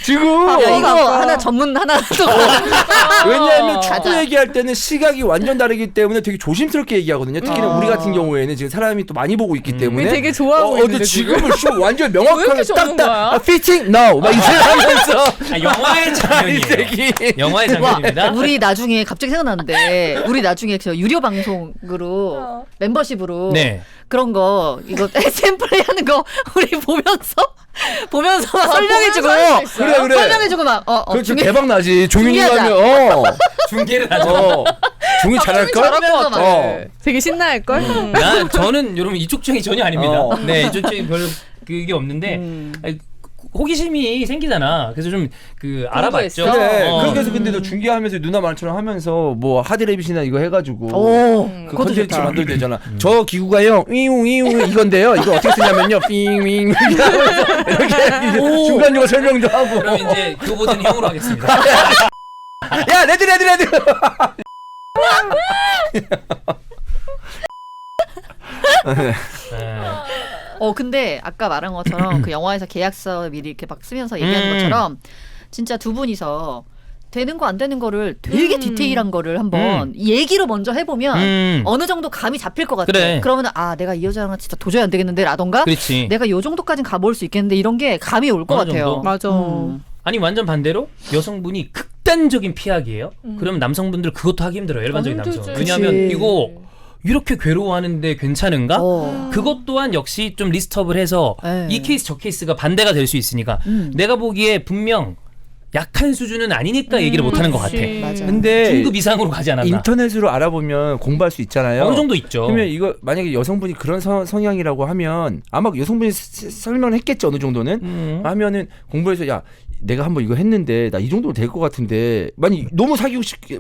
지금. 야, 이거 하나 전문 하나 또. 왜냐하면 축구 맞아. 얘기할 때는 시각이 완전 다르기 때문에 되게 조심스럽게 얘기하거든요. 특히나 우리 같은 경우에는 지금 사람이 또 많이 보고 있기 때문에 되게 좋아하고 근데 있는데, 지금은 완전 왜 명확하게 이렇게 적는 거야? 딱딱 피팅 no 막 이제 하면서 영화의 장면이에요. 영화의 장면입니다. 우리 나중에 갑자기 생각났는데 우리 나중에 저 유료 방송으로 멤버십으로 네. 그런 거 이거 샘플레이 하는 거 우리 보면서 막 설명해주고 보면서 할수 있어요? 그래. 설명해주고 막 그렇죠. 중에 대박 나지. 종윤이 중요하다. 하면 중계를 하죠. 종윤 잘할 걸. 잘할 것 같아. 되게 신나할 걸. 저는 여러분 이쪽 쪽이 전혀 아닙니다. 네, 이쪽 쪽이 별로 그게 없는데 아니, 호기심이 생기잖아. 그래서 좀 그 알아봤죠. 공부했어? 그래. 어. 그렇게 해서 근데 너 중계하면서 누나 말처럼 하면서 뭐 하드레빗이나 이거 해가지고 오 그 그것도 컨텐츠 좋다. 만들면 되잖아. 저 기구가요. 윙윙 이건데요. 이거 어떻게 쓰냐면요. 윙윙 이렇게 중간중간 설명도 하고. 그럼 이제 그거 버전 형으로 하겠습니다. 야 레드. 네. 근데 아까 말한 것처럼 그 영화에서 계약서 미리 이렇게 막 쓰면서 얘기하는 것처럼 진짜 두 분이서 되는 거 안 되는 거를 되게 디테일한 거를 한번 얘기로 먼저 해보면 어느 정도 감이 잡힐 것 같아. 그래. 그러면 내가 이 여자랑 진짜 도저히 안 되겠는데 라던가 그렇지. 내가 요 정도까진 가볼 수 있겠는데 이런 게 감이 올 것 어느 같아요. 정도? 맞아. 아니 완전 반대로 여성분이 극단적인 피하기예요. 그럼 남성분들 그것도 하기 힘들어요. 일반적인 남성. 힘들지. 왜냐하면 그치. 이거 이렇게 괴로워하는데 괜찮은가? 어. 그것 또한 역시 좀 리스트업을 해서 네. 이 케이스 저 케이스가 반대가 될 수 있으니까 내가 보기에 분명 약한 수준은 아니니까 얘기를 못하는 것 같아. 그치. 맞아. 근데 중급 이상으로 가지 않았나? 인터넷으로 알아보면 공부할 수 있잖아요. 어느 정도 있죠. 그러면 이거 만약에 여성분이 그런 성향이라고 하면 아마 여성분이 설명을 했겠지 어느 정도는 하면은 공부해서 야 내가 한번 이거 했는데 나 이 정도 될 것 같은데 만약 너무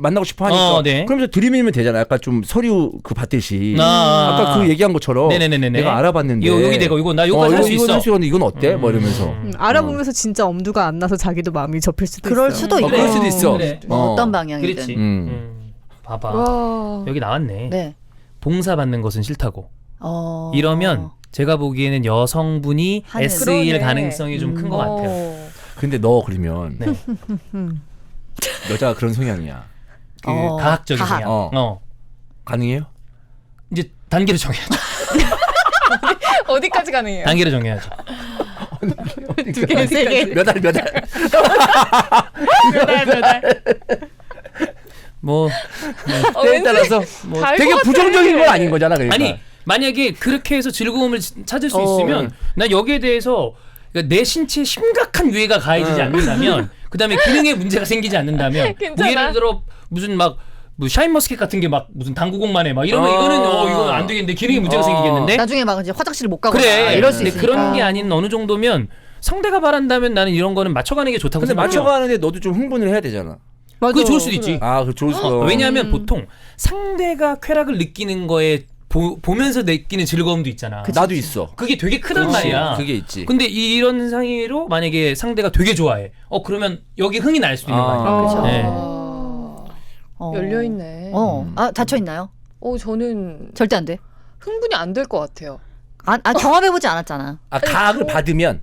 만나고 싶어 하니까 네. 그러면서 들이밀면 되잖아. 약간 좀 서류 그 받듯이 아. 아까 그 얘기한 것처럼 네네네네. 내가 알아봤는데 이거 여기 내가 이거 나 이거 할 수 이거 있어. 할 수 있는데 이건 어때? 뭐 이러면서 알아보면서 진짜 엄두가 안 나서 자기도 마음이 접힐 수도 그럴 있어요. 수도 있고 그럴 수도 있어. 그래. 어떤 방향이든. 그렇지. 봐봐. 와. 여기 나왔네. 네. 봉사 받는 것은 싫다고. 어. 이러면 제가 보기에는 여성분이 하는. S일 그러네. 가능성이 좀 큰 것 같아요. 어. 근데 너 그러면 네. 여자가 그런 성향이야. 그 어, 가학적인 가학. 성향. 어. 가능해요? 이제 단계를 정해야죠. 어디까지 가능해요? 단계를 정해야죠. 두 개, 세 개. 몇 알? 몇 달. 뭐 때에 왠지 따라서 뭐 다 되게 알것 부정적인 같아. 건 아닌 거잖아. 그러니까. 아니 만약에 그렇게 해서 즐거움을 찾을 수 있으면 난 여기에 대해서 그러니까 내 신체에 심각한 유해가 가해지지 않는다면 그다음에 기능에 문제가 생기지 않는다면 뭐 괜찮아. 예를 들어 무슨 막 뭐 샤인머스켓 같은 게 막 무슨 당구공만 해 막 이러면 이거는 이거 안 되겠는데 기능에 문제가 생기겠는데 나중에 막 이제 화장실 못 가거나 그래 이럴 수 근데 있으니까. 그런 게 아닌 어느 정도면 상대가 바란다면 나는 이런 거는 맞춰가는 게 좋다고 근데 생각해요. 맞춰가는데 너도 좀 흥분을 해야 되잖아. 맞아. 그게 좋을 수도 있지. 아, 그 좋을 수. 왜냐하면 보통 상대가 쾌락을 느끼는 거에 보면서 느끼는 즐거움도 있잖아. 나도 있어. 그게 되게 크단 그렇지. 말이야. 그게 있지. 근데 이런 상의로 만약에 상대가 되게 좋아해. 그러면 여기 흥이 날 수도 있는 거 아니야. 그렇죠. 네. 열려 있네. 닫혀 있나요? 저는 절대 안 돼. 흥분이 안 될 것 같아요. 경험해 보지 않았잖아. 아, 가학을 받으면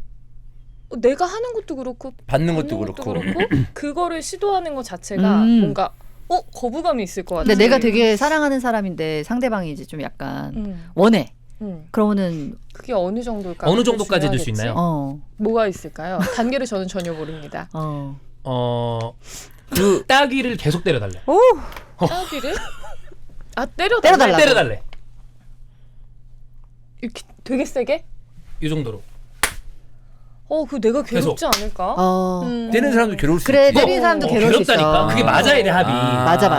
내가 하는 것도 그렇고 받는 것도 받는 그렇고. 그거를 시도하는 것 자체가 뭔가 거부감이 있을 것 같아. 근데 내가 되게 사랑하는 사람인데 상대방이 이제 좀 약간 원해. 그러면은 그게 어느 정도일까? 어느 정도까지 해줄 수 있나요? 뭐가 있을까요? 단계를 저는 전혀 모릅니다. 그 따귀를 계속 때려달래. 따귀를? 때려달래. 때려달라고. 때려달래. 이렇게 되게 세게? 이 정도로. 그거 내가 괴롭지 않을까? 때리는 사람도 괴로울 수 그래 있지. 때리는 사람도 괴로울 수 있어. 괴롭다니까. 그게 맞아야 돼 합이. 맞아.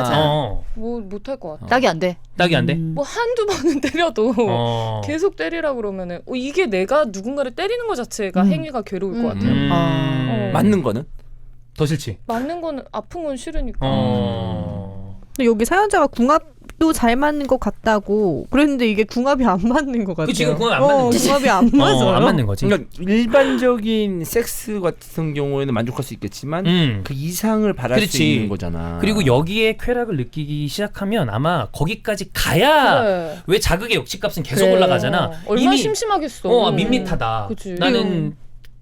뭐 못할 것 같아. 딱이 안 돼. 따귀 안 돼? 뭐 한두 번은 때려도 계속 때리라 그러면은 이게 내가 누군가를 때리는 것 자체가 행위가 괴로울 것 같아요. 맞는 거는? 더 싫지. 맞는 거는 아픈 건 싫으니까. 근데 여기 사연자가 궁합도 궁합도 잘 맞는 것 같다고 그랬는데 이게 궁합이 안 맞는 것 같아요. 지금 궁합이 안 맞는 거지. 궁합이 안 맞아요. 안 맞는 거지. 그러니까 일반적인 섹스 같은 경우에는 만족할 수 있겠지만 그 이상을 바랄 수 그렇지. 있는 거잖아. 그리고 여기에 쾌락을 느끼기 시작하면 아마 거기까지 가야 그래. 왜 자극의 역치값은 계속 그래. 올라가잖아. 얼마나 심심하겠어. 밋밋하다. 그치. 나는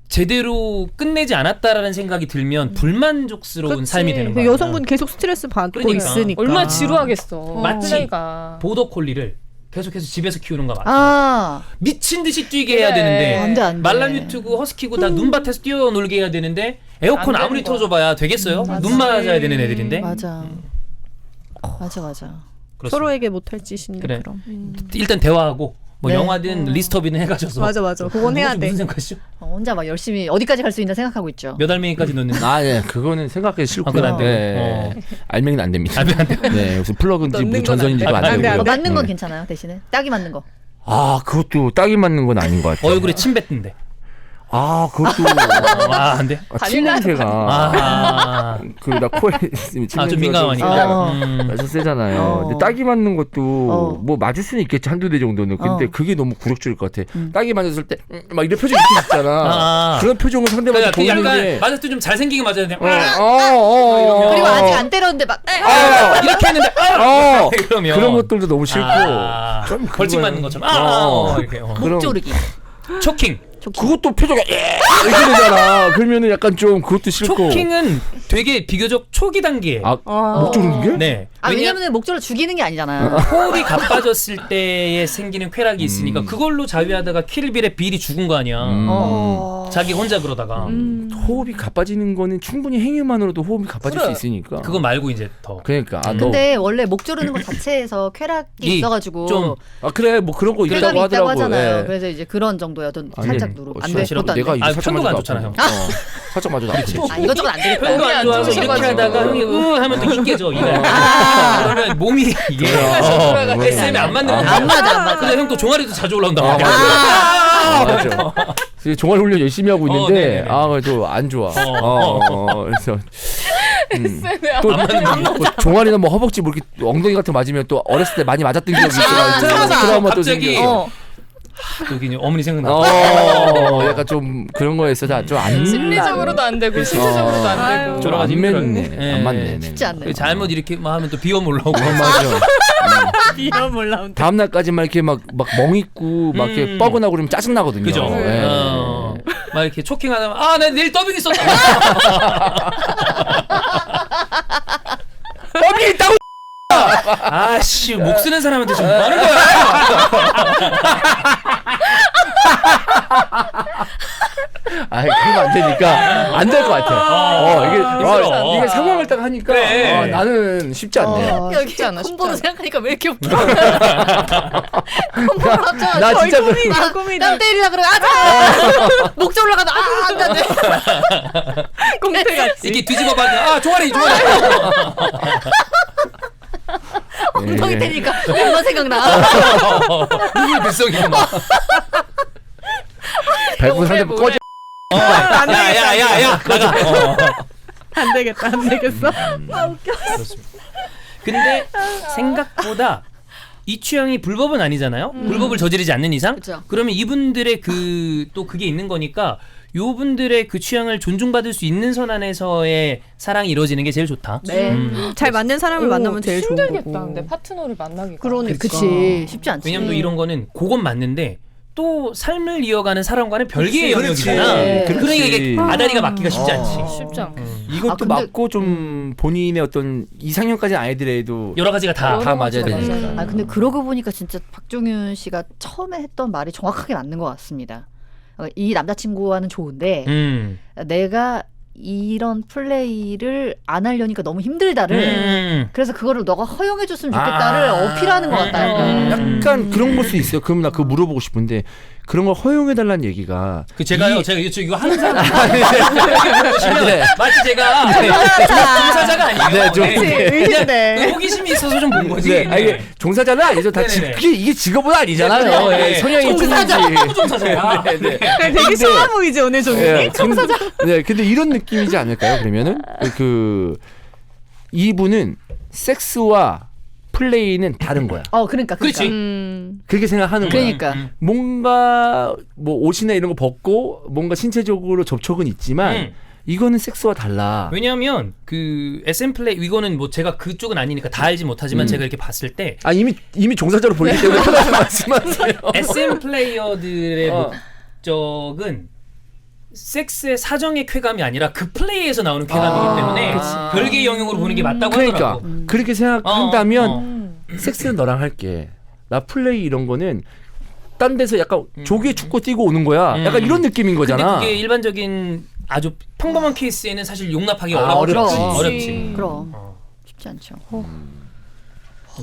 제대로 끝내지 않았다라는 생각이 들면 불만족스러운 그치. 삶이 되는 거야. 여성분 계속 스트레스 받고 그러니까. 있으니까. 얼마나 지루하겠어. 마치 플레이가. 보더콜리를 계속해서 집에서 키우는 거 맞아. 아, 미친 듯이 뛰게 해야 그래. 되는데 안 돼, 안 돼. 말라뮤트고 허스키고 다 눈밭에서 뛰어놀게 해야 되는데 에어컨 안 아무리 되는 거야. 틀어줘봐야 되겠어요? 맞아. 눈 맞아야 되는 애들인데 맞아. 맞아. 그렇습니다. 서로에게 못할 짓인데 그래. 그럼. 일단 대화하고 뭐 네. 영화든 리스트업이든 해가셔서 맞아. 그건 해야 돼. 무슨 생각하시죠? 혼자 막 열심히 어디까지 갈 수 있나 생각하고 있죠. 몇 알맹이까지 넣는 네, 그거는 생각하기 싫고. 그건 안 돼요? 네. 알맹이는 안 됩니다. 네, 무슨 플러그인지 넣는 뭐 건 전선인지도 안 안 돼. 안 돼, 되고요. 안 돼. 맞는 건 네. 괜찮아요, 대신에 딱이 맞는 거. 그것도 딱이 맞는 건 아닌 것 같아요. 얼굴에 침 뱉던데. 그것도 안 돼? 침 냄새가 나 코에 있으면 침 좀 냄새가 민감하니까. 아주 세잖아요. 근데 딱이 맞는 것도 뭐 맞을 수는 있겠지, 한두 대 정도는. 근데 그게 너무 굴욕적일 것 같아. 딱이 맞았을 때 막 이런 표정 이렇게 있잖아. 그런 표정을 상대방이 그러니까 약간 보이는데 맞을 때 좀 잘생기게 맞아야 돼. 그리고 아직 안 때렸는데 막 이렇게 했는데 그러면 그런 것들도 너무 싫고 좀 벌칙 그거야. 맞는 것처럼 이렇게 목 조르기. 초킹. 그것도 표정이 이렇게 되잖아. 그러면은 약간 좀 그것도 싫고. 초킹은 되게 비교적 초기 단계. 목 조르는 게? 네. 왜냐면 목조를 죽이는 게 아니잖아요. 호흡이 가빠졌을 때에 생기는 쾌락이 있으니까 그걸로 자위하다가 킬빌의 빌이 죽은 거 아니야. 자기 혼자 그러다가 호흡이 가빠지는 거는 충분히 행위만으로도 호흡이 가빠질 그래. 수 있으니까. 그거 말고 이제 더. 그러니까 근데 원래 목 조르는 것 자체에서 쾌락이 이 있어가지고 좀 그래 뭐 그런 거 쾌감이 있다고 있다고 하더라고. 하잖아요. 예. 그래서 이제 그런 정도여도 아니, 살짝 누르. 안 돼. 싫어. 그것도 안 돼. 내가 이제 살짝 편도가 안 맞아도 좋잖아요. 아프네. 살짝 맞아도 아프지. 이것저것 안 되겠다. 편도 안 좋아서 이렇게 좋으셔가지고. 하다가 형이 하면 또 이 깨져. 그러면 몸이 이게 SM에 안 맞는 거야. 안 맞아. 근데 형 또 종아리도 자주 올라온단 말이야. 맞아. 지금 종아리 훈련 열심히 하고 있는데 네네네. 그래도 안 좋아. 그래서 안 뭐 종아리나 뭐 허벅지 뭐 이렇게 엉덩이 같은 거 맞으면 또 어렸을 때 많이 맞았던 기억이 있어가지고 트라우마 또 갑자기 생겨. 또 그냥 어머니 생각나. 약간 좀 그런 거에 있어서 좀안 심리적으로도 안 되고 신체적으로도 안 되고. 저랑 안 맞네. 네. 안 맞네. 쉽지 않네. 잘못 이렇게 하면 또 비염 올라오고. 맞아. 비염 올라온다. 다음 날까지만 이렇게 막 멍 있고 막 이렇게 뻐근하고 그러면 짜증 나거든요. 그죠? 예. 막 이렇게 초킹하다가 나 내일 더빙 있었다. 더빙 있다고. 아씨 목 쓰는 사람한테 좀 많은 거야. 그러면 안 되니까 안 될 것 같아. 힘들어. 이게 상황을 딱 하니까 그래. 나는 쉽지 않네. 여기 쉽지 않아, 콤보로 쉽지 않아. 생각하니까 왜 이렇게 웃겨? 콤보로 합쳐. 나 진짜 남 때리려 그래. 목 졸라가다. 안 돼. 꽁태같이. 이렇게 뒤집어봐. 종아리. 엉덩이 때리니까 엄마 생각나. 누굴 뱃속이 막. 배고 상대방 꺼져. 야야야야 가자. 안 되겠다. 안 되겠어. 그렇습니다. 근데 생각보다 이 취향이 불법은 아니잖아요. 불법을 저지르지 않는 이상. 그쵸. 그러면 이분들의 또 그게 있는 거니까 요분들의 그 취향을 존중받을 수 있는 선 안에서의 사랑이 이루어지는 게 제일 좋다. 네. 잘 맞는 사람을 만나면 제일 좋은 거고. 힘들겠다. 근데 파트너를 만나기가. 그러니까. 그치. 쉽지 않지. 왜냐면 또 이런 거는 그건 맞는데 또 삶을 이어가는 사람과는 별개의 그렇지. 영역이잖아. 그렇지. 그러니까 이게 아다리가 맞기가 쉽지 않지. 쉽지 않고. 이것도 근데- 맞고 좀 본인의 어떤 이상형까지 아니더라도 여러 가지가 다 다 맞아야 가지가 되니까. 근데 그러고 보니까 진짜 박종윤 씨가 처음에 했던 말이 정확하게 맞는 것 같습니다. 이 남자친구와는 좋은데 내가 이런 플레이를 안 하려니까 너무 힘들다를 그래서 그거를 너가 허용해줬으면 좋겠다를 어필하는 것 같다. 약간 그런 걸 수 있어요. 그럼 나 그거 물어보고 싶은데 그런 걸 허용해달라는 얘기가 제가요. 제가 이거 하는 사람 보시면 마치 제가 종사자가 아니에요. 네, 좀 의심돼. 그냥 호기심이 있어서 좀 본 거지. 네, 이게 종사자는 아니죠. 다 네네네. 이게 직업은 아니잖아요. 네, 네. 예, 성향이 종사자. 뿐이지. 종사자야. 네, 네. 되게 쉬워 보이지 오늘 종이. 종사자. 네, 근데 이런 느낌이지 않을까요? 그러면은 이분은 섹스와 플레이는 다른 거야. 그러니까. 그렇지. 그렇게 생각하는 거야. 그러니까. 뭔가 뭐 옷이나 이런 거 벗고 뭔가 신체적으로 접촉은 있지만 이거는 섹스와 달라. 왜냐하면 그 SM 플레이 이거는 뭐 제가 그쪽은 아니니까 다 알지 못하지만 제가 이렇게 봤을 때 아 이미 종사자로 보이기 때문에 편하게 말씀하세요. SM 플레이어들의 목적은 섹스의 사정의 쾌감이 아니라 그 플레이에서 나오는 쾌감이기 때문에 별개의 영역으로 보는 게 맞다고 그러니까 하더라고. 그렇게 생각한다면 섹스는 너랑 할게. 나 플레이 이런 거는 딴 데서 약간 조기에 축구 뛰고 오는 거야. 약간 이런 느낌인 거잖아. 근데 그게 일반적인 아주 평범한 케이스에는 사실 용납하기 어렵지. 어렵지. 그럼 쉽지 않죠.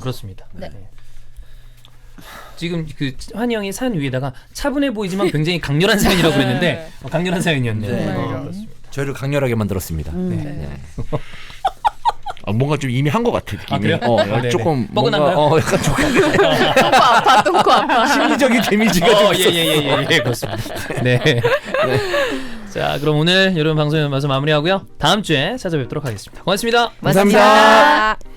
그렇습니다. 네. 지금 그 환희 형이 산 위에다가 차분해 보이지만 굉장히 강렬한 사연이라고 그랬는데 강렬한 사연이었네요. 네. 그렇습니다. 저희를 강렬하게 만들었습니다. 네. 뭔가 좀 이미 한 것 같아. 느낌이. 그래요? 네네. 조금 뻐근한가요? 뭔가 약간 조금 똥꼬 아파. 심리적인 데미지가 좀 있었어. 예, 그렇습니다. 네. 자, 그럼 오늘 여러분 방송 마무리하고요. 다음 주에 찾아뵙도록 하겠습니다. 고맙습니다. 감사합니다.